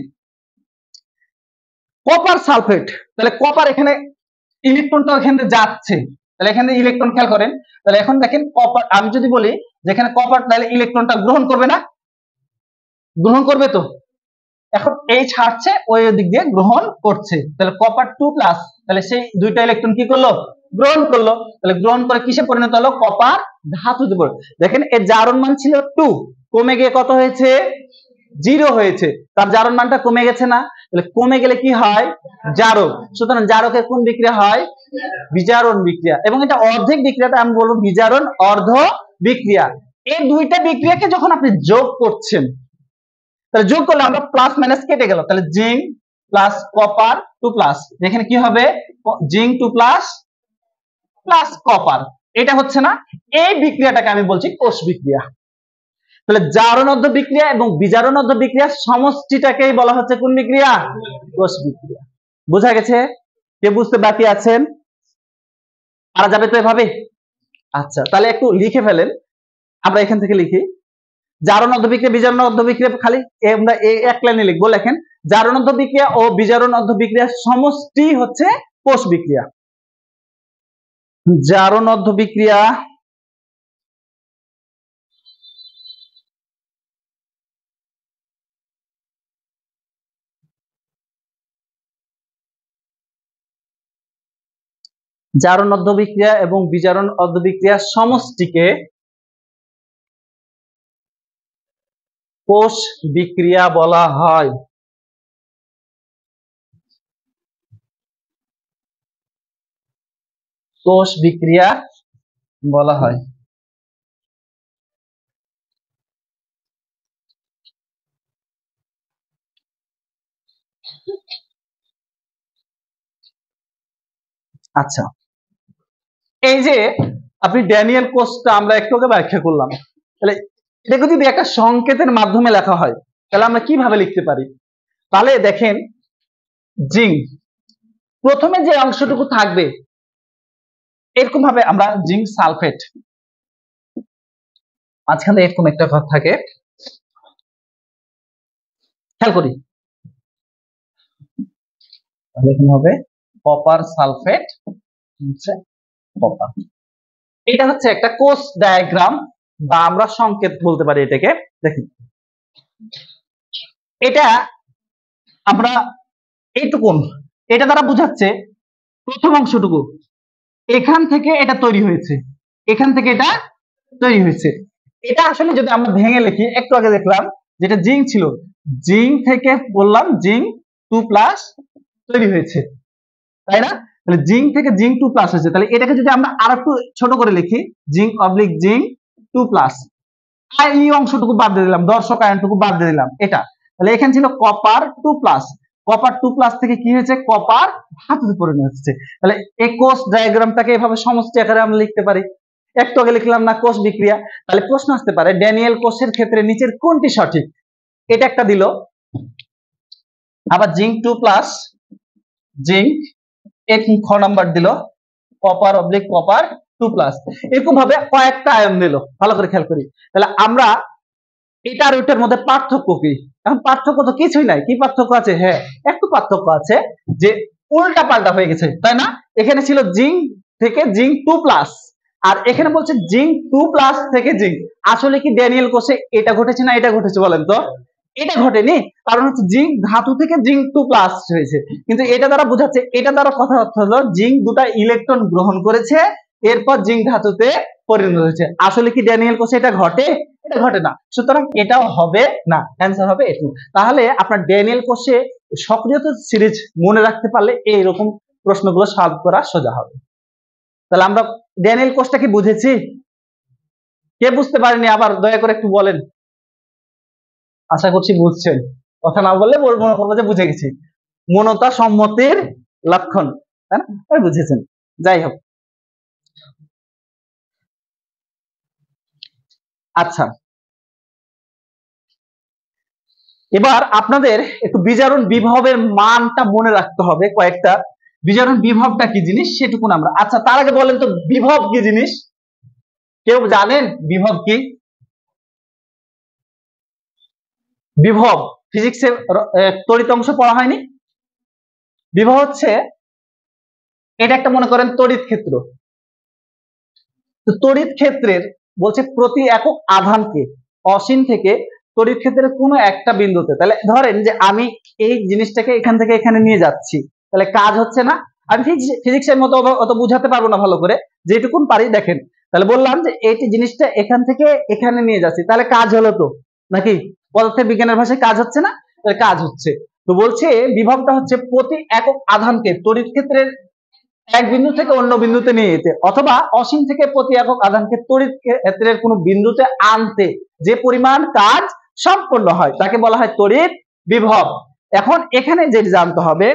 কপার সালফেট, তাহলে কপার এখানে ইলেকট্রনটা এখানে যাচ্ছে, তাহলে এখানে ইলেকট্রন খেয়াল করেন। তাহলে এখন দেখেন কপার, আমি যদি বলি যেখানে কপার, তাহলে ইলেকট্রনটা গ্রহণ করবে না? গ্রহণ করবে তো। এখন এই ছাড়ছে, ওই দিক দিয়ে গ্রহণ করছে, তাহলে কপার 2+, তাহলে সেই দুইটা ইলেকট্রন কি করলো? গ্রহণ করলো। তাহলে গ্রহণ করে কিসে পরিণত হলো? কপার ধাতুতে পরিণত। দেখেন এর জারণ মান ছিল 2, কমে গিয়ে কত হয়েছে? 0 হয়েছে। তার জারণ মানটা কমে গেছে না? তাহলে কমে গেলে কি হয়? জারক। সুতরাং জারকের কোন বিক্রিয়া হয়? বিজারণ বিক্রিয়া, এবং এটা অর্ধেক বিক্রিয়াটা আমি বলবো বিজারণ অর্ধ বিক্রিয়া। এই দুইটা বিক্রিয়াকে যখন আপনি যোগ করছেন, তাহলে যোগ করলে আমরা প্লাস মাইনাস কেটে গেল, তাহলে জিঙ্ক প্লাস কপার 2+, এখানে কি হবে? Zinc 2+ plus copper. এটা হচ্ছে না? এই বিক্রিয়াটাকে আমি বলছি কোষ বিক্রিয়া। তাহলে জারণোদ্ধ বিক্রিয়া এবং বিজারণোদ্ধ বিক্রিয়া সমষ্টিটাকেই বলা হচ্ছে কোন বিক্রিয়া? কোষ বিক্রিয়া। বোঝা গেছে? কে বুঝতে বাকি আছেন? পারা যাবে তো এভাবে? আচ্ছা, তাহলে একটু লিখে ফেলেন, আমরা এখান থেকে লিখি। জারণোদ্ধ বিক্রিয়া, বিজারণোদ্ধ বিক্রিয়া, খালি আমরা এক লাইনে লিখবো। লেখেন, জারণোদ্ধ বিক্রিয়া ও বিজারণোদ্ধ বিক্রিয়ার সমষ্টি হচ্ছে কোষ বিক্রিয়া। জারণোদ্ধ বিক্রিয়া জারণোদ্ধ বিক্রিয়া এবং বিজারণোদ্ধ বিক্রিয়ার সমষ্টিকে কোষ বিক্রিয়া বলা হয়। কোষ বিক্রিয়া বলা হয়। আচ্ছা, এই যে আপনি ড্যানিয়েল কোষটা আমরা একটু আগে ব্যাখ্যা করলাম, তাহলে দেখো যদি একটা সংকেতের মাধ্যমে লেখা হয় তাহলে আমরা কিভাবে লিখতে পারি? তাহলে দেখেন, জিঙ্ক প্রথমে যে অংশটুকু থাকবে এরকম ভাবে আমরা জিঙ্ক সালফেট, মাঝখানে এরকম একটা ভাব থাকে, খেয়াল করি, তাহলে এখানে হবে কপার সালফেট, কপার। এটা হচ্ছে একটা কোষ ডায়াগ্রাম, বা আমরা সংকেত বলতে পারি এটাকে। দেখি, এটা আমরা এইটুকুন, এটা দ্বারা বোঝাচ্ছে প্রথম অংশটুকু এখান থেকে এটা তৈরি হয়েছে, এখান থেকে এটা তৈরি হয়েছে। এটা আসলে যদি আমরা ভেঙে লিখি, একটু আগে দেখলাম যেটা জিঙ্ক ছিল, জিঙ্ক থেকে বললাম জিঙ্ক 2+ তৈরি হয়েছে, তাই না? তাহলে জিঙ্ক থেকে জিঙ্ক 2+ হয়েছে। তাহলে এটাকে যদি আমরা আর একটু ছোট করে লিখি, জিঙ্ক অবলিক জিঙ্ক 2+, আর এই অংশটুকু বাদ দিয়ে দিলাম, দর্শক আয়নটুকু বাদ দিয়ে দিলাম এটা। তাহলে এখানে ছিল কপার 2+, কপার 2+ থেকে কি হয়েছে? কপার ধাতুতে পরিণত হচ্ছে। তাহলে এই কোষ ডায়াগ্রামটাকে এভাবে সমষ্টি আকারে আমরা লিখতে পারি। একটু আগে লিখলাম না কোষ বিক্রিয়া, তাহলে প্রশ্ন আসতে পারে ড্যানিয়েল কোষের ক্ষেত্রে নিচের কোনটি সঠিক? এটা একটা দিল, আবার জিঙ্ক 2+, জিঙ্ক এক খ নাম্বার দিল, কপার অবলিক কপার 2+, এরকম ভাবে কয়েকটা আয়ন দিল। ভালো করে খেয়াল করি, তাহলে আমরা এটার ওইটার মধ্যে পার্থক্য কি? এখন পার্থক্য তো কিছুই নাই। কি পার্থক্য আছে? হ্যাঁ, একটু পার্থক্য আছে, যে উল্টা পাল্টা হয়ে গেছে, তাই না? এখানে ছিল জিঙ্ক থেকে জিঙ্ক 2+, আর এখানে বলছে জিঙ্ক 2+ থেকে জিঙ্ক। আসলে কি ড্যানিয়েল কোষে এটা ঘটেছে না এটা ঘটেছে বলেন তো? এটা ঘটেনি, কারণ হচ্ছে জিঙ্ক ধাতু থেকে জিঙ্ক 2+ হয়েছে, কিন্তু এটা দ্বারা বোঝাচ্ছে, এটা দ্বারা কথা অর্থ হলো জিঙ্ক দুটা ইলেকট্রন গ্রহণ করেছে, এরপর জিঙ্ক ধাতুতে পরিণত হয়েছে। আসলে কি ড্যানিয়েল কোষে এটা ঘটে? এটা ঘটে না, সুতরাং এটাও হবে না, অ্যান্সার হবে এটু। তাহলে আপনার ড্যানিয়েল কোষে সক্রিয়তা সিরিজ মনে রাখতে পারলে এইরকম প্রশ্নগুলো সলভ করা সোজা হবে। তাহলে আমরা ড্যানিয়েল কোষটা কি বুঝেছি? কে বুঝতে পারেনি আবার দয়া করে একটু বলেন। আশা করছি বুঝছেন, কথা না বললে মনে করবো যে বুঝে গেছি। মনতা সম্মতির লক্ষণ, তাই না? বুঝেছেন। যাই হোক, আচ্ছা এবার আপনাদের একটু বিজারণ বিভবের মানটা মনে রাখতে হবে। কয়েকটা বিজারণ বিভবটা কি জিনিস সেটুকুন আমরা, আচ্ছা তার আগে বলেন তো বিভব কি জিনিস? কেউ জানেন বিভব কি? বিভব ফিজিক্সের তড়িৎ অংশ পড়া হয়নি? বিভব হচ্ছে, এটা একটা মনে করেন তড়িৎ ক্ষেত্র। তো তড়িৎ ক্ষেত্রের বলছে প্রতি একক আধানকে অসীম থেকে তড়িৎ ক্ষেত্রের কোনো একটা বিন্দুতে, তাহলে ধরেন যে আমি এই জিনিসটাকে এখান থেকে এখানে নিয়ে যাচ্ছি, তাহলে কাজ হচ্ছে না? আমি ফিজিক্সের মতো অত বুঝাতে পারবো না ভালো করে, যেটুকুন পারি দেখেন। তাহলে বললাম যে এই জিনিসটা এখান থেকে এখানে নিয়ে যাচ্ছি, তাহলে কাজ হলো তো নাকি? পদার্থ বিজ্ঞানের ভাষায় কাজ হচ্ছে না? তাহলে কাজ হচ্ছে। তো বলছে বিভবটা হচ্ছে প্রতি একক আধানকে তড়িৎ ক্ষেত্রের এক বিন্দু থেকে অন্য বিন্দুতে নিয়ে যেতে, অথবা অসীম থেকে প্রতি একক আধানকে তড়িৎ ক্ষেত্রের কোনো বিন্দুতে আনতে যে পরিমাণ কাজ সম্পন্ন হয় তাকে বলা হয় তড়িৎ বিভব। এখন এখানে যেটা জানতে হবে,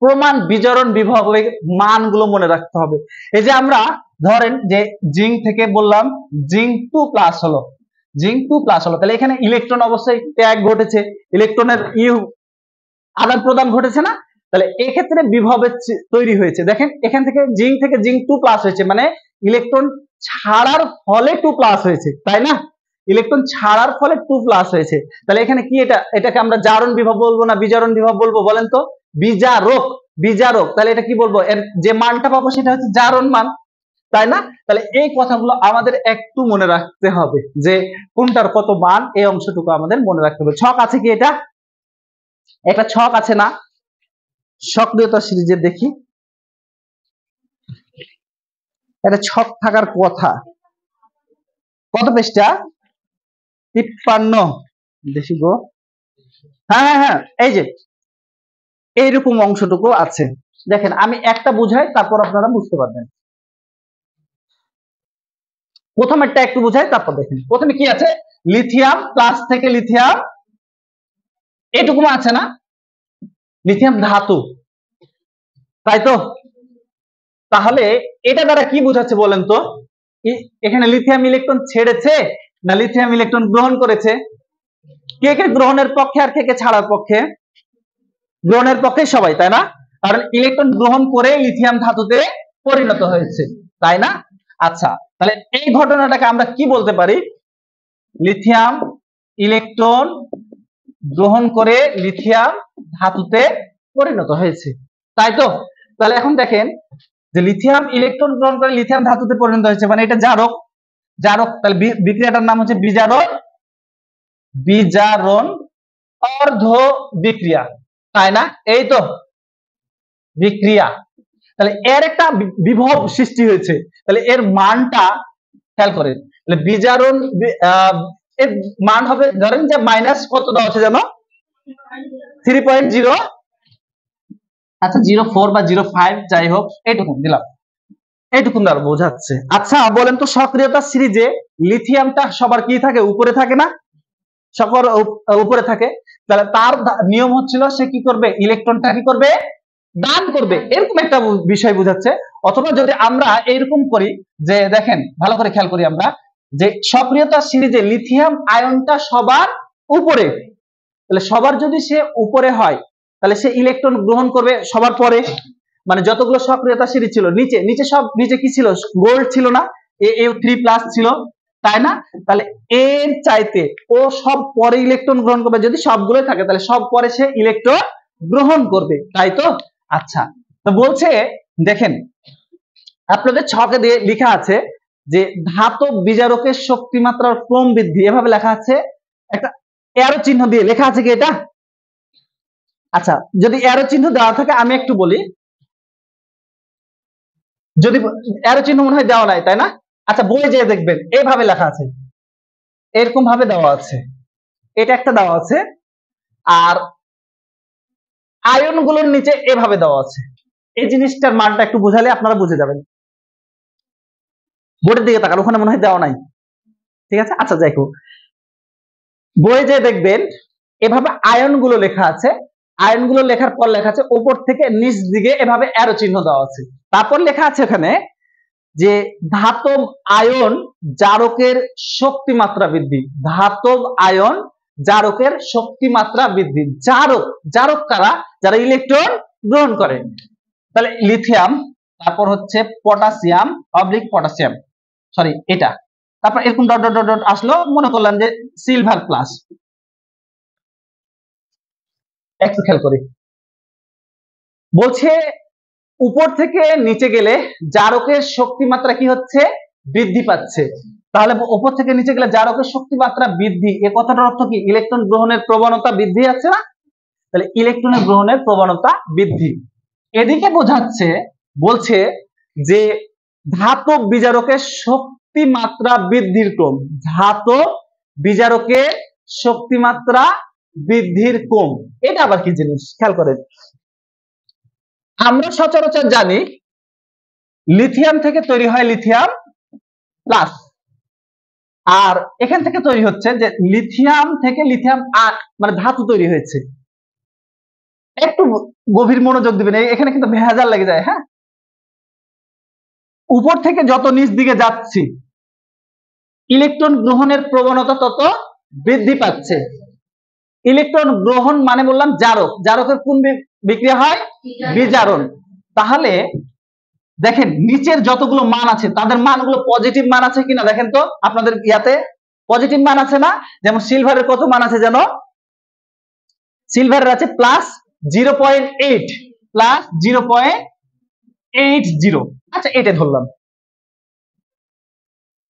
প্রমাণ বিজারণ বিভবের মানগুলো মনে রাখতে হবে। এই যে আমরা ধরেন যে জিঙ্ক থেকে বললাম জিঙ্ক 2+ হলো, জিঙ্ক 2+ হলো, তাহলে এখানে ইলেকট্রন অবস্থায় ত্যাগ ঘটেছে, ইলেকট্রনের আদান প্রদান ঘটেছে না? তাহলে এই ক্ষেত্রে বিভবের তৈরি হয়েছে। দেখেন এখান থেকে জিঙ্ক 2+ হয়েছে, মানে ইলেকট্রন ছাড়ার ফলে 2+ হয়েছে, তাই না? ইলেকট্রন ছাড়ার ফলে 2+ হয়েছে। তাহলে এখানে কি এটাকে আমরা জারণ বিভব বলবো না বিজারণ বিভব বলবো বলেন তো? বিজারক, বিজারক। তাহলে এটা কি বলবো? এর যে মানটা পাবো সেটা হচ্ছে জারণ মান, তাই না? তাহলে এই কথাগুলো আমাদের একটু মনে রাখতে হবে যে কোনটার কত মান, এই অংশটুকু আমাদের মনে রাখতে হবে। ছক আছে কি? এটা একটা ছক আছে না সক্রিয়তা সিরিজের? দেখি এটা ছক থাকার কথা। কত পৃষ্ঠা? 53। দেখি গো, হ্যাঁ হ্যাঁ হ্যাঁ, এই যে এইরকম অংশটুকু আছে। দেখেন আমি একটা বুঝাই, তারপর আপনারা বুঝতে পারবেন। প্রথমেরটা একটু বুঝাই, তারপর দেখেন। প্রথমে কি আছে? লিথিয়াম প্লাস থেকে লিথিয়াম, এটুকু আছে না? লিথিয়াম ধাতু, তাই তো? তাহলে এটা দ্বারা কি বোঝাচ্ছে বলেন তো? এখানে লিথিয়াম ইলেকট্রন ছেড়েছে না লিথিয়াম ইলেকট্রন গ্রহণ করেছে? কে কে গ্রহণের পক্ষে আর কে কে ছাড়ার পক্ষে? গ্রহণের পক্ষে সবাই, তাই না? কারণ ইলেকট্রন গ্রহণ করে লিথিয়াম ধাতুতে পরিণত হয়েছে, তাই না? আচ্ছা, তাহলে এই ঘটনাটাকে আমরা কি বলতে পারি? লিথিয়াম ইলেকট্রন গ্রহণ করে লিথিয়াম ধাতুতে পরিণত হয়েছে, তাই তো? তাহলে এখন দেখেন যে লিথিয়াম ইলেকট্রন গ্রহণ করে লিথিয়াম ধাতুতে পরিণত হয়েছে, মানে এটা জারক। জারক, তাহলে বিক্রিয়াটার নাম হচ্ছে বিজারণ, বিজারণ অর্ধ বিক্রিয়া, তাই না? এই তো বিক্রিয়া। তাহলে এর একটা বিভব সৃষ্টি হয়েছে, তাহলে এর মানটা খেয়াল করেন। তাহলে বিজারণ এর মান হবে, ধরেন যে মাইনাস কত দেওয়া আছে জানো? 3.0, আচ্ছা 0.4 বা 0.5, যাই হোক এইটুকু দিলাম, এইটুকু দ্বারা বোঝাচ্ছে। আচ্ছা বলেন তো সক্রিয়তা সিরিজে লিথিয়ামটা সবার কি থাকে? উপরে থাকে না? সবার উপরে থাকে। তাহলে তার নিয়ম হচ্ছিল সে কি করবে? ইলেকট্রনটা কি করবে? দান করবে, এরকম একটা বিষয় বোঝাচ্ছে। অথবা যদি আমরা এইরকম করি যে দেখেন ভালো করে খেয়াল করি আমরা, যে সক্রিয়তা সিরিজে লিথিয়াম আয়নটা সবার উপরে, তাহলে সবার যদি সে উপরে হয় তাহলে সে ইলেকট্রন গ্রহণ করবে সবার পরে। মানে যতগুলো সক্রিয়তা সিরিজ ছিল নিচে নিচে সব নিচে কি ছিল? গোল্ড ছিল না? Au3+ ছিল, তাই না? তাহলে এর চাইতে ও সব পরে ইলেকট্রন গ্রহণ করবে। যদি সবগুলো থাকে তাহলে সব পরে সে ইলেকট্রন গ্রহণ করবে, তাই তো? আচ্ছা, তো বলছে দেখেন আপনাদের ছকে দিয়ে লেখা আছে যে ধাতব বিজারকের শক্তিমাত্রার ক্রম বৃদ্ধি, এভাবে লেখা আছে, একটা অ্যারো চিহ্ন দিয়ে লেখা আছে কি এটা? আচ্ছা, যদি অ্যারো চিহ্ন দেওয়া থাকে আমি একটু বলি, যদি অ্যারো চিহ্ন মনে হয় দেওয়া নাই, তাই না? আচ্ছা, বই যেয়ে দেখবেন এইভাবে লেখা আছে, এরকম ভাবে দেওয়া আছে, এটা একটা দেওয়া আছে, আর আয়ন গুলোর নিচে এভাবে দেওয়া আছে। এই জিনিসটার মানটা একটু বোঝালে আপনারা বুঝে যাবেন। বোর্ডের দিকে তাকান, ওখানে মনে হয় দেওয়া নাই, ঠিক আছে? আচ্ছা, যাই হোক, বইয়ে যে দেখবেন এভাবে আয়ন গুলো লেখা আছে, আয়ন গুলো লেখার পর লেখা আছে উপর থেকে নিচ দিকে এভাবে অ্যারো চিহ্ন দেওয়া আছে, তারপর লেখা আছে এখানে যে ধাতব আয়ন জারকের শক্তিমাত্রা বৃদ্ধি, ধাতব আয়ন জারকের শক্তিমাত্রা বৃদ্ধি। জারক, জারক কারা? যারা ইলেকট্রন গ্রহণ করে। তাহলে লিথিয়াম, তারপর হচ্ছে পটাশিয়াম অবলিক পটাশিয়াম, সরি এটা, তারপর এরকম ডট ডট ডট আসলো, মনে করলাম যে সিলভার প্লাস। একটু খেয়াল করি, বলছে উপর থেকে নিচে গেলে জারকের শক্তিমাত্রা কি হচ্ছে? বৃদ্ধি পাচ্ছে। তাহলে উপর থেকে নিচে গেলে জারকের শক্তিমাত্রা বৃদ্ধি, এ কথাটার অর্থ কি? ইলেকট্রন গ্রহণের প্রবণতা বৃদ্ধি আছে না? তাহলে ইলেকট্রনের গ্রহণের প্রবণতা বৃদ্ধি। এদিকে বোঝাচ্ছে, বলছে যে ধাতব বিজারকের শক্তিমাত্রা বৃদ্ধির ক্রম, ধাতব বিজারকের শক্তিমাত্রা বৃদ্ধির ক্রম, এটা আবার কি জিনিস? খেয়াল করেন, আমরা সচরাচর জানি লিথিয়াম থেকে তৈরি হয় লিথিয়াম প্লাস, আর এখান থেকে তৈরি হচ্ছে যে লিথিয়াম থেকে লিথিয়াম মানে ধাতু তৈরি হয়েছে। একটু গভীর মনোযোগ দিবেন, এখানে কিন্তু ভেজাল লেগে যায়। হ্যাঁ, উপর থেকে যত নিচ দিকে যাচ্ছি ইলেকট্রন গ্রহণের প্রবণতা তত বৃদ্ধি পাচ্ছে। ইলেকট্রন গ্রহণ মানে বললাম জারক, জারকের কোন বিক্রিয়া হয়? বিজারণ। তাহলে দেখেন নিচের যতগুলো মান আছে তাদের মানগুলো পজিটিভ মান আছে কিনা দেখেন তো, আপনাদের ইয়াতে পজিটিভ মান আছে না? যেমন সিলভারের কত মান আছে জানো? সিলভারের আছে প্লাস 0.8, প্লাস 0.80। আচ্ছা, এটা ধরলাম,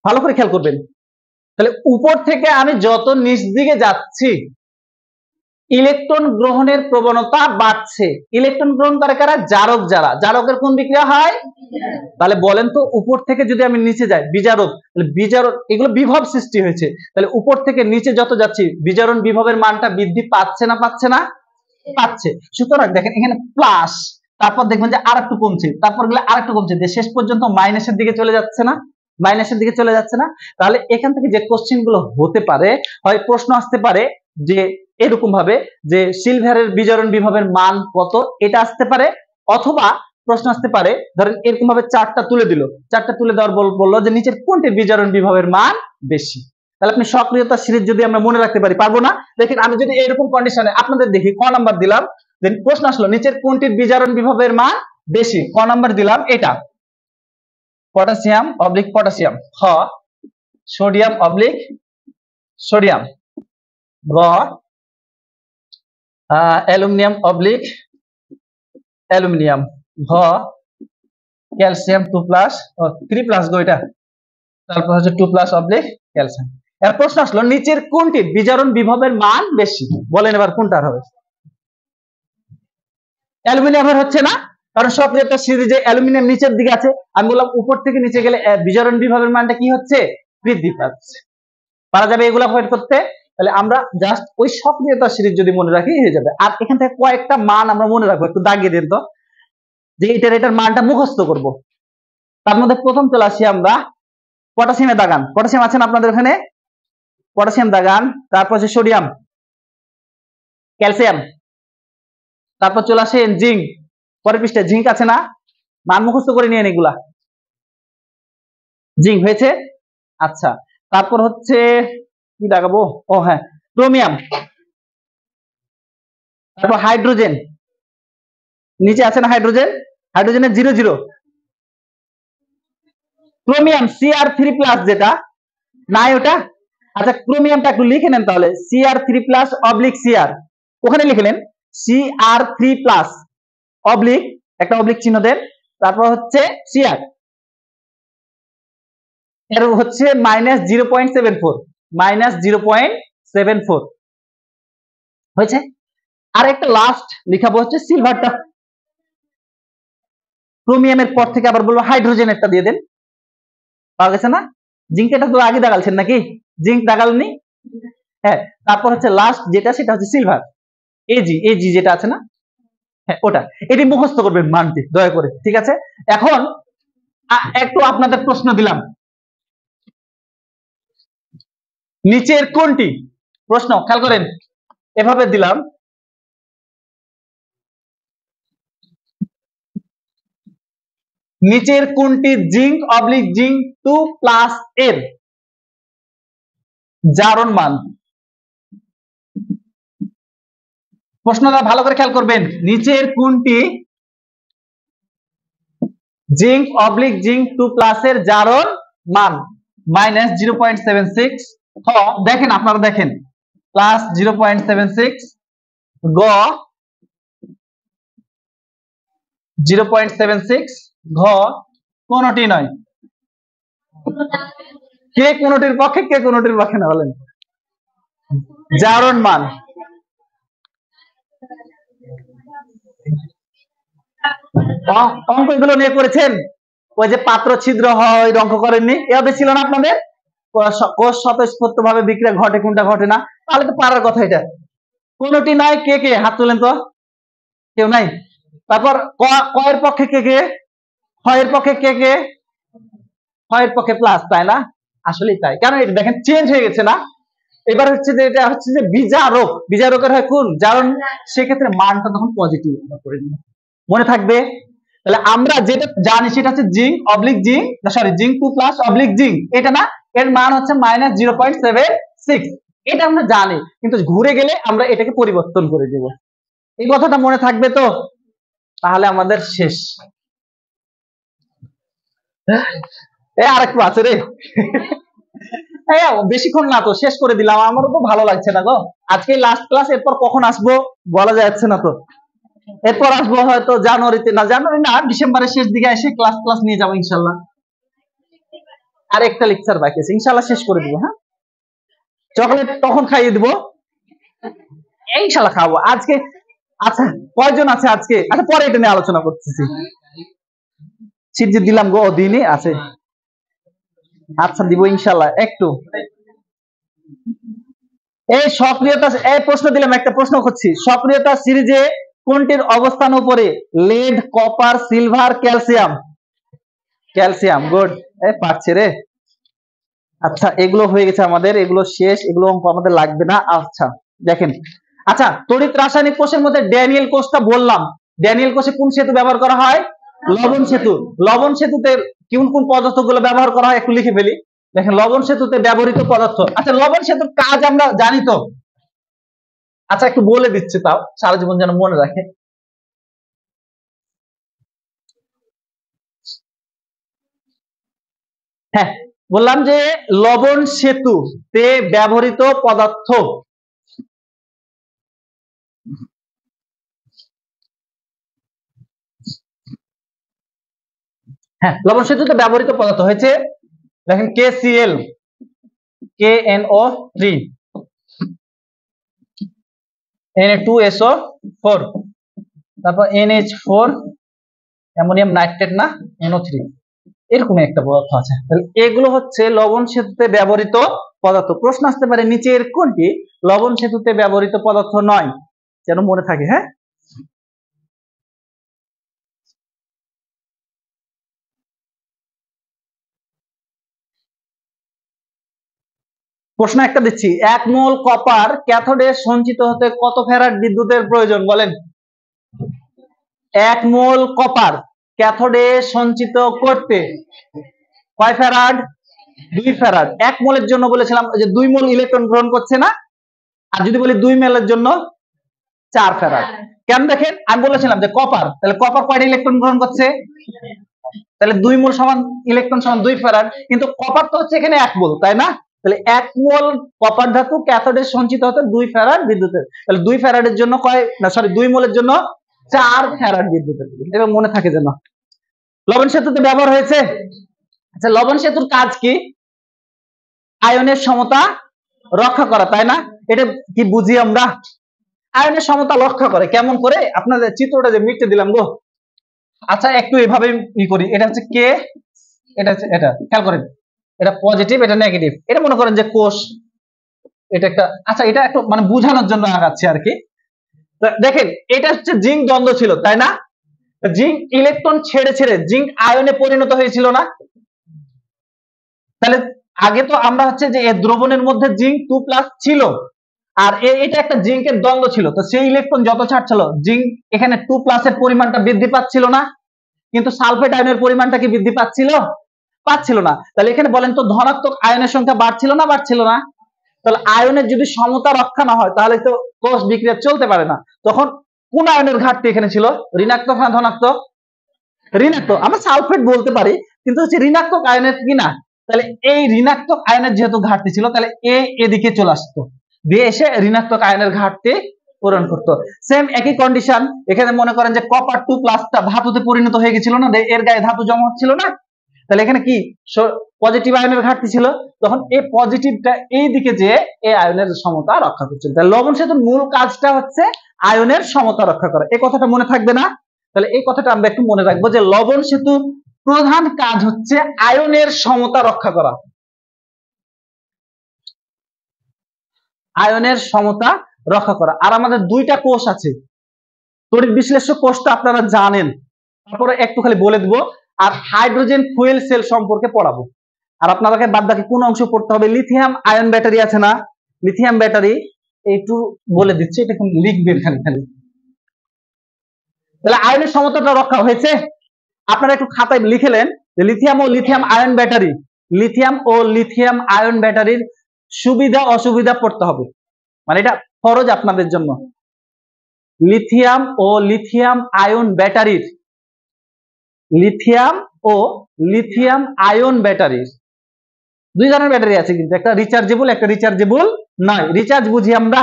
ভালো করে খেয়াল করবেন। তাহলে উপর থেকে আমি যত নিচ দিকে যাচ্ছি ইলেকট্রন গ্রহণের প্রবণতা বাড়ছে। ইলেকট্রন গ্রহণ করে কারা? জারক। যারা জারকের কোন বিক্রিয়া হয়? তাহলে বলেন তো, উপর থেকে যদি আমি নিচে যাই বিজারক, তাহলে বিজারক এগুলো বিভব সৃষ্টি হয়েছে, তাহলে উপর থেকে নিচে যত যাচ্ছি বিজারণ বিভবের মানটা বৃদ্ধি পাচ্ছে না? পাচ্ছে না? পাচ্ছে। সুতরাং দেখেন এখানে প্লাস, তারপর দেখবেন যে আর একটু কমছে, তারপর গেলে আর একটু কমছে, যে শেষ পর্যন্ত মাইনাসের দিকে চলে যাচ্ছে না? মাইনাসের দিকে চলে যাচ্ছে না? তাহলে এখান থেকে যে কোশ্চেন গুলো হতে পারে, হয় প্রশ্ন আসতে পারে যে এরকম ভাবে যে সিলভারের বিজারণ বিভবের মান কত, এটা আসতে পারে, অথবা প্রশ্ন আসতে পারে ধরেন এরকম ভাবে চারটা তুলে দিল, চারটা তুলে দেওয়ার বললো যে নিচের কোনটির বিজারণ বিভবের মান বেশি। তাহলে আপনি সক্রিয়তা সিরিজ যদি আমরা মনে রাখতে পারি, পারবো না? দেখেন আমি যদি এরকম কন্ডিশনে আপনাদের দেখি, ক নাম্বার দিলাম, দেন প্রশ্ন আসলো নিচের কোনটির বিজারণ বিভবের মান বেশি, ক নাম্বার দিলাম এটা পটাশিয়াম অবলিক পটাশিয়াম, খ সোডিয়াম অবলিক সোডিয়াম, গ অ্যালুমিনিয়াম অবলিক অ্যালুমিনিয়াম, ঘ ক্যালসিয়াম 2+3+ গো এটা, তারপর হচ্ছে 2+ অবলিক ক্যালসিয়াম। এর প্রশ্ন আসলো নিচের কোনটির বিজারণ বিভবের মান বেশি, বলেন এবার কোনটার হবে? অ্যালুমিনিয়ামের হচ্ছে না, কারণ সক্রিয়তা সিরিজে অ্যালুমিনিয়াম নিচের দিকে আছে, আমি বললাম উপর থেকে নিচে গেলে বিজারণ বিভবের মানটা কি হচ্ছে? বৃদ্ধি পাচ্ছে। পারা যাবে এগুলা পয়েন্ট করতে? তাহলে আমরা জাস্ট ওই সক্রিয়তা সিরিজ যদি মনে রাখি হয়ে যাবে। আর এখান থেকে কয়েকটা মান আমরা মনে রাখবো, একটু দাগিয়ে দেন তো, যে এটার মানটা মুখস্থ করব। তার মধ্যে প্রথম চলে আসি আমরা পটাশিয়ামে দাগান, পটাশিয়াম আছেন আপনাদের ওখানে? পটাশিয়াম দাগান, তারপর হচ্ছে সোডিয়াম, ক্যালসিয়াম, তারপর চলে আসে জিঙ্ক, পরের পৃষ্ঠায় জিঙ্ক আছে না? মান মুখস্থ করে নিয়ে এগুলা, জিঙ্ক হয়েছে। আচ্ছা, তারপর হচ্ছে কি দাগাবো? ও হ্যাঁ, ক্রোমিয়াম, তারপর হাইড্রোজেন, নিচে আছে না হাইড্রোজেন? হাইড্রোজেনের 0 ক্রোমিয়াম Cr3+ যেটা নাই ওটা। আচ্ছা, ক্রোমিয়ামটা একটু লিখে নেন তাহলে, Cr3+ অবলিক Cr, ওখানে লিখে নেন Cr3+ অবলিক, একটা অবলিক চিহ্ন দেন, তারপর হচ্ছে Cr, এর হচ্ছে -0.74, -0.74 হয়েছে। আর একটা লাস্ট লিখাবো হচ্ছে সিলভারটা, ক্রোমিয়ামের পর থেকে আবার বলবো হাইড্রোজেনেরটা দিয়ে দেন, পাওয়া গেছে না? জিঙ্ক এটা তো আগে দাগালছেন নাকি, জিঙ্ক দাগালনি? হ্যাঁ, তারপর হচ্ছে লাস্ট যেটা সেটা হচ্ছে সিলভার, এজি যেটা আছে না, হ্যাঁ ওটা, এটি মুখস্থ করবেন মানটি দয়া করে, ঠিক আছে? এখন একটু আপনাদের প্রশ্ন দিলাম, নিচের কোনটি, প্রশ্ন খেয়াল করেন, এভাবে দিলাম, নিচের কোনটি জিঙ্ক অবলিক জিঙ্ক 2+ এর জারণ মান? প্রশ্নটা ভালো করে খেয়াল করবেন, নিচের কোনটি জিঙ্ক অবলিক জিঙ্ক 2+ এর জারণ মান? -0.76, দেখেন আপনারা দেখেন, +0.76, গ 0.76, ঘ কোনটি নয়। কে কোনটির পক্ষে, কে কোনটির পক্ষে না বলেন? জারণ মান অঙ্ক এগুলো নিয়ে করেছেন, ওই যে পাত্র ছিদ্র হয় অঙ্ক করেননি, এভাবে ছিল না আপনাদের, কোষ স্বতঃস্ফূর্ত ভাবে বিক্রিয়া ঘটে কোনটা ঘটে না, তাহলে তো পারার কথা। এটা কোনটি নয়, কে কে হাত তুলেন তো, কেউ নাই। তারপর ক এর পক্ষে কে কে, খ এর পক্ষে কে কে, খ এর পক্ষে প্লাস, তাই না? আসলেই তাই, কারণ এটা দেখেন চেঞ্জ হয়ে গেছে না। এবার হচ্ছে যে এটা হচ্ছে যে বিজারক, বিজারকের হয় কোন জারণ, সেক্ষেত্রে মানটা তখন পজিটিভ করে নিন, মনে থাকবে। তাহলে আমরা যেটা জানি সেটা হচ্ছে zinc oblique zinc, sorry zinc 2+ oblique zinc, এটা না, এর মান হচ্ছে -0.76, এটা আমরা জানি, কিন্তু ঘুরে গেলে আমরা এটাকে পরিবর্তন করে দেব, এই কথাটা মনে থাকবে তো, তাহলে আমাদের শেষ। আরেকটু আছে রে, বেশিক্ষণ না তো, শেষ করে দিলাম, আমারও তো ভালো লাগছে না গো, আজকে লাস্ট ক্লাস, এরপর কখন আসবো বলা যাচ্ছে না তো, এরপর আসবো হয়তো জানুয়ারিতে, না জানুয়ারি না, ডিসেম্বরের শেষ দিকে এসে ক্লাস নিয়ে যাবো ইনশাল্লাহ। আর একটা লেকচার বাকি আছে, ইনশাল্লাহ শেষ করে দিব। হ্যাঁ, চকলেট তখন খাইয়ে দিব, ইনশাল্লাহ খাবো আজকে। আচ্ছা কয়জন আছে আজকে, আচ্ছা পরে এটা নিয়ে আলোচনা করতেছি, সিট যে দিলাম গো দিনই আছে, আচ্ছা দিব ইনশাল্লাহ। একটু এই সক্রিয়তা, এই প্রশ্ন দিলাম, একটা প্রশ্ন করছি, সক্রিয়তা সিরিজে কোনটির অবস্থান উপরে? lead, copper, silver, calcium? Calcium, good, পারছে রে। আচ্ছা এগুলো হয়ে গেছে আমাদের, এগুলো শেষ, এগুলো অঙ্ক আমাদের লাগবে না। আচ্ছা দেখেন, আচ্ছা তড়িৎ রাসায়নিক কোষের মধ্যে ড্যানিয়েল কোষটা বললাম, ড্যানিয়েল কোষে কোন সেতু ব্যবহার করা হয়? লবণ সেতু। লবণ সেতুতে কোন কোন পদার্থগুলো ব্যবহার করা হয় একটু লিখে ফেলি, দেখেন লবণ সেতুতে ব্যবহৃত পদার্থ। আচ্ছা লবণ সেতুর কাজ আমরা জানি তো, আচ্ছা একটু বলে দিচ্ছি, তাও সারা জীবন যেন মনে রাখে। হ্যাঁ বললাম যে লবণ সেতুতে ব্যবহৃত পদার্থ, হ্যাঁ লবণ সেতুতে ব্যবহৃত পদার্থ হয়েছে, দেখেন KCl, KNO3, Na2SO4, তারপর NH4, অ্যামোনিয়াম নাইট্রেট না, NO3, এরকম একটা পদার্থ আছে। তাহলে এগুলো হচ্ছে লবণ সেতুতে ব্যবহৃত পদার্থ। প্রশ্ন আসতে পারে নিচের কোনটি লবণ সেতুতে ব্যবহৃত পদার্থ নয়, যেন মনে থাকে। হ্যাঁ প্রশ্ন একটা দিচ্ছি, 1 মোল কপার ক্যাথোডে সঞ্চিত হতে কত ফ্যারাড বিদ্যুতের প্রয়োজন বলেন? 1 মোল কপার ক্যাথোডে সঞ্চিত করতে কয় ফ্যারাড? 2 ফ্যারাড। 1 মোলের জন্য বলেছিলাম যে 2 মোল ইলেকট্রন গ্রহণ করছে না, আর যদি বলি 2 মোলের জন্য 4 ফ্যারাড। কেন দেখেন, আমি বলেছিলাম যে কপার, তাহলে কপার কয়টা ইলেকট্রন গ্রহণ করছে, তাহলে 2 মোল সমান ইলেকট্রন সমান 2 ফ্যারাড, কিন্তু কপার তো হচ্ছে এখানে 1 মোল, তাই না? তাহলে 1 মোল কপার ধাতু ক্যাথোডে সঞ্চিত হতে 2 ফ্যারাড বিদ্যুতের, তাহলে 2 ফ্যারাডের জন্য কয় না, সরি 2 মোলের জন্য 4 ফ্যারাড বিদ্যুতের, এটা মনে থাকে যেন। লবণ সেতুতে ব্যবহার হয়েছে। আচ্ছা লবণ সেতুর কাজ কি? আয়নের সমতা রক্ষা করা, তাই না? এটা কি বুঝি আমরা? আয়নের সমতা রক্ষা করে কেমন করে? আপনাদের চিত্রটা যে মিটতে দিলাম গো। আচ্ছা একটু এভাবে করি, এটা হচ্ছে কে, এটা হচ্ছে, এটা খেয়াল করেন, এটা পজিটিভ, এটা নেগেটিভ। এটা মনে করেন যে কোষ, এটা একটা, আচ্ছা এটা একটু মানে বোঝানোর জন্য আগাচ্ছি আর কি। দেখেন এটা হচ্ছে জিঙ্ক দ্বন্দ্ব ছিল, তাই না? জিঙ্ক ইলেকট্রন ছেড়ে ছেড়ে জিঙ্ক আয়নে পরিণত হয়েছিল না? তাহলে আগে তো আমরা হচ্ছে যে এই দ্রবণের মধ্যে জিঙ্ক 2+ ছিল, আর এটা একটা জিঙ্কের দ্বন্দ্ব ছিল, তো সেই ইলেকট্রন যত ছাড়ছিল জিঙ্ক এখানে 2+ এর পরিমাণটা বৃদ্ধি পাচ্ছিল না, কিন্তু সালফেট আয়নের পরিমাণটা কি বৃদ্ধি পাচ্ছিল না। তাহলে এখানে বলেন তো ধনাত্মক আয়নের সংখ্যা বাড়ছিল না বাড়ছিল না? তাহলে আয়নের যদি সমতা রক্ষা না হয় তাহলে তো কোষ বিক্রিয়া চলতে পারে না। তখন কোন আয়নের ঘাটতি এখানে ছিল? ঋণাত্মক না ধনাত্মক? ঋণাত্মক। আমরা সালফেট বলতে পারি, কিন্তু হচ্ছে ঋণাত্মক আয়নের কি না? তাহলে এই ঋণাত্মক আয়নের যেহেতু ঘাটতি ছিল, তাহলে এদিকে চলে আসতো, দিয়ে এসে ঋণাত্মক আয়নের ঘাটতি পূরণ করতো। সেম একই কন্ডিশন এখানে মনে করেন যে কপার 2+টা ধাতুতে পরিণত হয়ে গেছিল না, এর গায়ে ধাতু জমা হচ্ছিল না, তাহলে এখানে কি পজিটিভ আয়নের ঘাটতি ছিল, তখন এই পজিটিভটা এই দিকে যে এই আয়নের সমতা রক্ষা করছিল। তাহলে লবণ সেতুর মূল কাজটা হচ্ছে আয়নের সমতা রক্ষা করা। এই কথাটা মনে থাকবে না? তাহলে এই কথাটা আমরা একটু মনে রাখবো যে লবণ সেতুর প্রধান কাজ হচ্ছে আয়নের সমতা রক্ষা করা, আয়নের সমতা রক্ষা করা। আর আমাদের দুইটা কোষ আছে, তড়িৎ বিশ্লেষ্য কোষটা আপনারা জানেন, তারপরে একটু খালি বলে দেবো, আর হাইড্রোজেন ফুয়েল সেল সম্পর্কে পড়াবো। আর আপনাদেরকে বাদ বাকি কোন অংশ পড়তে হবে? লিথিয়াম আয়ন ব্যাটারি আছে না, লিথিয়াম ব্যাটারি একটু বলে দিচ্ছি, এটা লিখবেন খালি খালি। তাহলে আয়নের সমতাটা রক্ষা হয়েছে। আপনারা একটু খাতায় লিখেলেন যে লিথিয়াম ও লিথিয়াম আয়ন ব্যাটারি, লিথিয়াম ও লিথিয়াম আয়ন ব্যাটারির সুবিধা অসুবিধা পড়তে হবে, মানে এটা ফরজ আপনাদের জন্য। লিথিয়াম ও লিথিয়াম আয়ন ব্যাটারির, লিথিয়াম ও লিথিয়াম আয়ন ব্যাটারির দুই ধরনের ব্যাটারি আছে, কিন্তু একটা রিচার্জেবল, একটা রিচার্জেবল নয়। রিচার্জ বুঝি আমরা,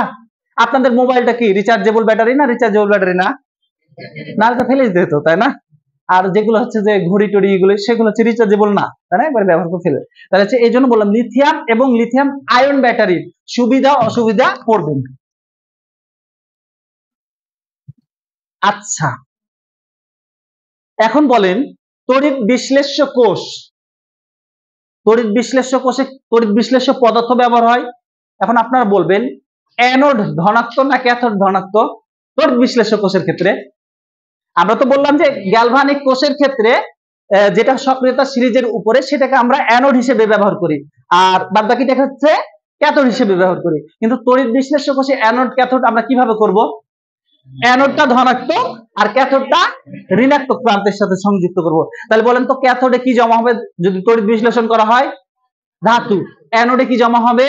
আপনাদের মোবাইলটা কি রিচার্জেবল ব্যাটারি না রিচার্জেবল ব্যাটারি? না, না তো ফেলে দিতে হতো, তাই না? আর যেগুলো হচ্ছে যে ঘড়ি টড়ি এগুলো, সেগুলো হচ্ছে রিচার্জেবল না, তাই না? একবার ব্যবহার করে ফেলে। তাহলে হচ্ছে এই জন্য বললাম লিথিয়াম এবং লিথিয়াম আয়ন ব্যাটারির সুবিধা অসুবিধা পড়বেন। আচ্ছা এখন বলেন তড়িৎ বিশ্লেষ্য কোষ, তড়িৎ বিশ্লেষ্য কোষে তড়িৎ বিশ্লেষ্য পদার্থ ব্যবহার হয়। এখন আপনারা বলবেন অ্যানোড ধনাত্মক না ক্যাথোড ধনাত্মক তড়িৎ বিশ্লেষ্য কোষের ক্ষেত্রে? আমরা তো বললাম যে গ্যালভানিক কোষের ক্ষেত্রে যেটা সক্রিয়তা সিরিজের উপরে সেটাকে আমরা অ্যানোড হিসেবে ব্যবহার করি, আর বাদ বাকিটা হচ্ছে ক্যাথোড হিসেবে ব্যবহার করি। কিন্তু তড়িৎ বিশ্লেষ্য কোষে অ্যানোড ক্যাথোড আমরা কিভাবে করব? অ্যানোডটা ধনাত্মক আর ক্যাথোডটা ঋণাত্মক প্রান্তের সাথে সংযুক্ত করব। তাহলে বলেন তো ক্যাথোডে কি জমা হবে যদি তড়িৎ বিশ্লেষণ করা হয়? ধাতু। অ্যানোডে কি জমা হবে?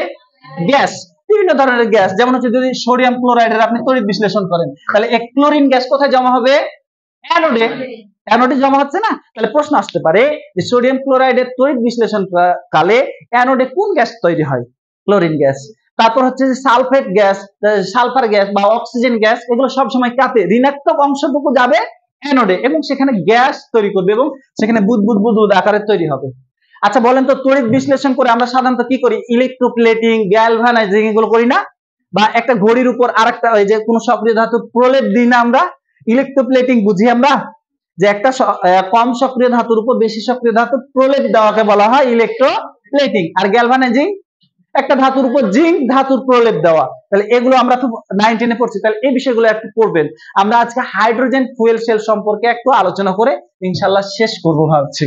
গ্যাস, বিভিন্ন ধরনের গ্যাস। যেমন হচ্ছে যদি সোডিয়াম ক্লোরাইডের আপনি তড়িৎ বিশ্লেষণ করেন, তাহলে এক ক্লোরিন গ্যাস কোথায় জমা হবে? অ্যানোডে। অ্যানোডে জমা হচ্ছে না? তাহলে প্রশ্ন আসতে পারে যে সোডিয়াম ক্লোরাইডের তড়িৎ বিশ্লেষণ কালে অ্যানোডে কোন গ্যাস তৈরি হয়? Chlorine gas. তারপর হচ্ছে যে সালফেট গ্যাস, সালফার গ্যাস বা অক্সিজেন গ্যাস, এগুলো সবসময় কাতে ঋণাত্মক অংশটুকু যাবে অ্যানোডে এবং সেখানে গ্যাস তৈরি করবে এবং সেখানে বুদবুদ বুদবুদ আকারে তৈরি হবে। আচ্ছা বলেন তো তড়িৎ বিশ্লেষণ করে আমরা সাধারণত কি করি? ইলেকট্রোপ্লেটিং, গ্যালভানাইজিং এগুলো করি না? বা একটা ঘড়ির উপর আরেকটা ওই যে কোনো সক্রিয় ধাতু প্রলেপ দিই না আমরা? ইলেকট্রোপ্লেটিং বুঝি আমরা, যে একটা কম সক্রিয় ধাতুর উপর বেশি সক্রিয় ধাতু প্রলেপ দেওয়াকে বলা হয় ইলেকট্রোপ্লেটিং। আর গ্যালভানাইজিং একটা ধাতুর উপর জিঙ্ক ধাতুর প্রলেপ দেওয়া। তাহলে এগুলো আমরা তো 9 10 পড়ছি, তাহলে এই বিষয়গুলো একটু পড়বেন। আমরা আজকে হাইড্রোজেন ফুয়েল সেল সম্পর্কে একটু আলোচনা করে ইনশাআল্লাহ শেষ করব ভাবছি।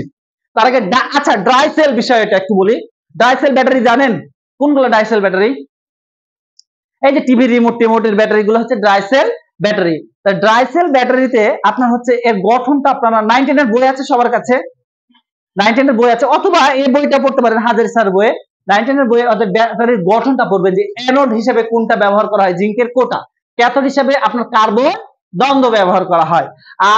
তার আগে আচ্ছা ড্রাই সেল বিষয়টা একটু বলি। ড্রাই সেল ব্যাটারি জানেন কোনগুলো? ড্রাই সেল ব্যাটারি এই যে টিভি রিমোট টিমোটের ব্যাটারি গুলো হচ্ছে dry sell battery. Dry sell ব্যাটারিতে আপনার হচ্ছে এর গঠনটা আপনারা 9 10 এর বই আছে সবার কাছে, 9 10 এর বই আছে, অথবা এই বইটা পড়তে পারেন হাজারি স্যার বইয়ে। 9 10 এর বইয়ে অর্থাৎ ব্যাটারির গঠনটা পড়বেন যে অ্যানোড হিসেবে কোনটা ব্যবহার করা হয়? জিঙ্কের কোটা। ক্যাথোড হিসেবে আপনার কার্বন দ্বন্দ্ব ব্যবহার করা হয়।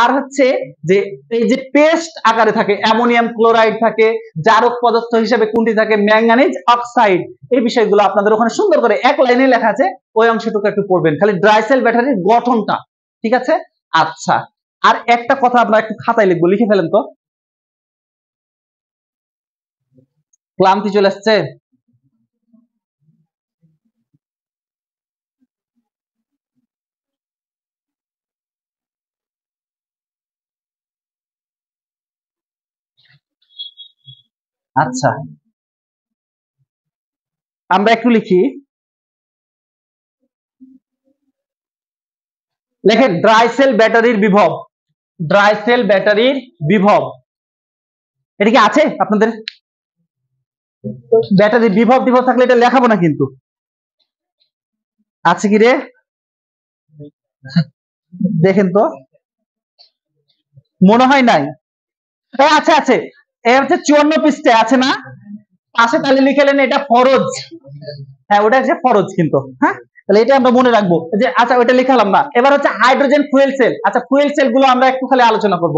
আর হচ্ছে যে এই যে পেস্ট আকারে থাকে অ্যামোনিয়াম ক্লোরাইড থাকে, জারক পদার্থ হিসেবে কোনটি থাকে? Manganese oxide. এই বিষয়গুলো আপনাদের ওখানে সুন্দর করে এক লাইনে লেখা আছে, ওই অংশটুকু একটু পড়বেন, খালি ড্রাই সেল ব্যাটারির গঠনটা, ঠিক আছে? আচ্ছা আর একটা কথা আমরা একটু খাতায় লিখবো, লিখে ফেলেন তো। ক্লান্তি চলে আসছে? আচ্ছা, আমরা একটু লিখি, লেখেন ড্রাই সেল ব্যাটারির বিভব। ড্রাই সেল ব্যাটারির বিভব, এটা কি আছে আপনাদের? ব্যাটারি বিভব বিভব থাকলে এটা লেখাবো না কিন্তু, আছে কি রে? দেখেন তো, মনে হয় নাই। আছে আছে, এ হচ্ছে 54 পৃষ্ঠায় আছে না, পাশে তাহলে লিখেলেন এটা ফরজ। হ্যাঁ, ওটা হচ্ছে ফরজ কিন্তু। হ্যাঁ, তাহলে এটা আমরা মনে রাখবো যে আচ্ছা ওইটা লিখালাম না। এবার হচ্ছে হাইড্রোজেন ফুয়েল সেল। আচ্ছা, ফুয়েল সেল গুলো আমরা একটু খালি আলোচনা করব।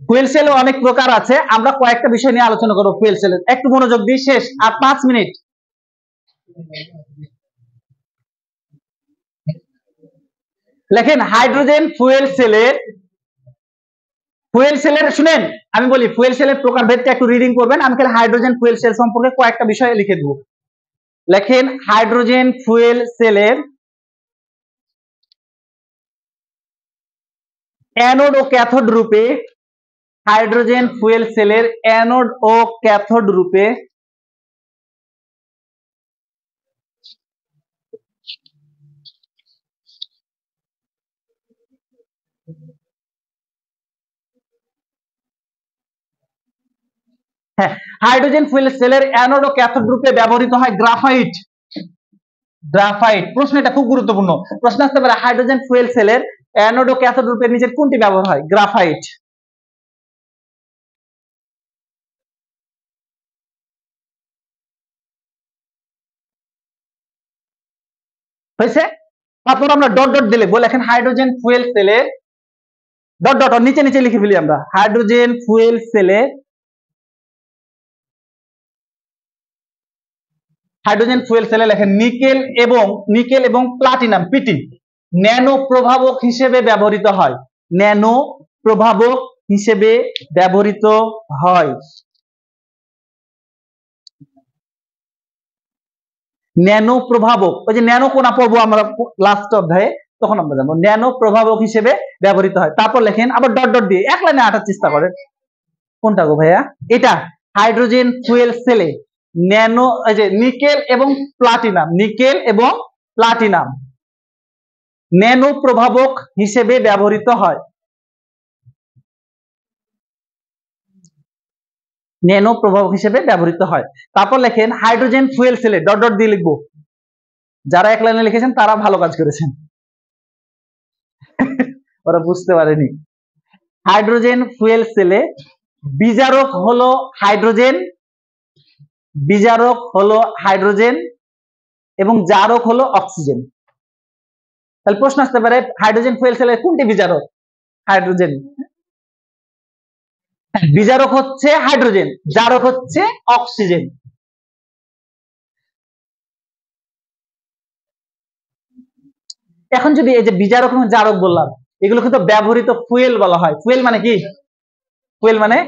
ফুয়েল সেলও অনেক প্রকার আছে, আমরা কয়েকটা বিষয় নিয়ে আলোচনা করবো ফুয়েল সেলের। একটু মনোযোগ দিয়ে, শেষ আর 5 মিনিট। লেখেন হাইড্রোজেন ফুয়েল সেলের, ফুয়েল সেলের শুনেন আমি বলি, ফুয়েল সেলের প্রকারভেদটা একটু রিডিং করবেন। আমি খালি হাইড্রোজেন ফুয়েল সেল সম্পর্কে কয়েকটা বিষয় লিখে দেবো। লেখেন হাইড্রোজেন ফুয়েল সেলের অ্যানোড ও ক্যাথোড রূপে, হাইড্রোজেন ফুয়েল সেলের অ্যানোড ও ক্যাথোড রূপে হ্যাঁ, হাইড্রোজেন ফুয়েল সেলের অ্যানোড ও ক্যাথোড রূপে ব্যবহৃত হয় গ্রাফাইট। গ্রাফাইট, প্রশ্নটা খুব গুরুত্বপূর্ণ। প্রশ্ন আসতে পারে হাইড্রোজেন ফুয়েল সেলের অ্যানোড ও ক্যাথোড রূপে নিচের কোনটি ব্যবহার হয়? গ্রাফাইট। হয়েছে? তারপর আমরা ডট ডট দিলে বলে, এখন হাইড্রোজেন ফুয়েল সেলের ডট ডট নিচে নিচে লিখে ফেলি আমরা, হাইড্রোজেন ফুয়েল সেলের, হাইড্রোজেন ফুয়েল সেলে লেখেন নিকেল এবং প্লাটিনাম পিটি ন্যানো প্রভাবক হিসেবে ব্যবহৃত হয়। ন্যানো প্রভাবক হিসেবে ব্যবহৃত হয়। ন্যানো প্রভাবক, ওই যে ন্যানো কোনা পড়বো আমরা লাস্ট অধ্যায়ে, তখন আমরা জানবো ন্যানো প্রভাবক হিসেবে ব্যবহৃত হয়। তারপর লেখেন আবার ডট ডট দিয়ে এক লাইনে আটার চেষ্টা করেন। কোনটা গো ভাইয়া? এটা হাইড্রোজেন ফুয়েল সেলে ন্যানো, এই যে নিকেল এবং প্লাটিনাম, নিকেল এবং প্লাটিনাম ন্যানো প্রভাবক হিসেবে ব্যবহৃত হয়। ন্যানো প্রভাবক হিসেবে ব্যবহৃত হয়। তারপর লেখেন হাইড্রোজেন ফুয়েল সেলে ডট ডট দিয়ে লিখবো। যারা এক লাইনে লিখেছেন তারা ভালো কাজ করেছেন, ওরা বুঝতে পারেনি। হাইড্রোজেন ফুয়েল সেলে বিজারক হলো হাইড্রোজেন, বিজারক হলো হাইড্রোজেন এবং জারক হলো অক্সিজেন। তাহলে প্রশ্ন আসতে পারে হাইড্রোজেন ফুয়েল সেলের কোনটি বিজারক? হাইড্রোজেন। বিজারক হচ্ছে হাইড্রোজেন, জারক হচ্ছে অক্সিজেন। এখন যদি এই যে বিজারক এবং জারক বললাম, এগুলো কিন্তু ব্যবহৃত ফুয়েল বলা হয়। ফুয়েল মানে কি? ফুয়েল মানে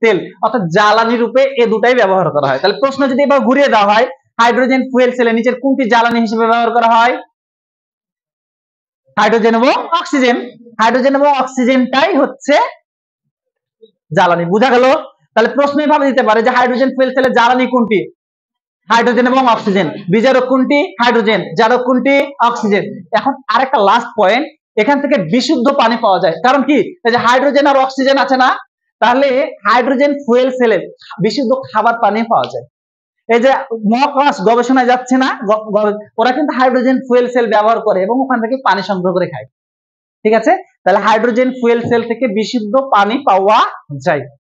তেল, অর্থাৎ জ্বালানি রূপে এই দুটাই ব্যবহার করা হয়। তাহলে প্রশ্ন যদি এবার ঘুরিয়ে দেওয়া হয়, হাইড্রোজেন ফুয়েল সেলে নিচের কোনটি জ্বালানি হিসেবে ব্যবহার করা হয়? হাইড্রোজেন এবং অক্সিজেন। হাইড্রোজেন এবং অক্সিজেনটাই হচ্ছে জ্বালানি। বোঝা গেল? তাহলে প্রশ্ন এভাবে দিতে পারে যে হাইড্রোজেন ফুয়েল সেলের জ্বালানি কোনটি? হাইড্রোজেন এবং অক্সিজেন। বিজারক কোনটি? হাইড্রোজেন। জারক কোনটি? অক্সিজেন। এখন আরেকটা লাস্ট পয়েন্ট, এখান থেকে বিশুদ্ধ পানি পাওয়া যায়। কারণ কি? এই যে হাইড্রোজেন আর অক্সিজেন আছে না, তাহলে হাইড্রোজেন ফুয়েল সেলে বিশুদ্ধ খাবার পানি পাওয়া যায়। এই যে মহাকাশ গবেষণায় যাচ্ছে না, ওরা কিন্তু হাইড্রোজেন ফুয়েল সেল ব্যবহার করে এবং ওখান থেকে পানি সংগ্রহ করে খায়। ঠিক আছে? তাহলে হাইড্রোজেন ফুয়েল সেল থেকে বিশুদ্ধ পানি পাওয়া যায়।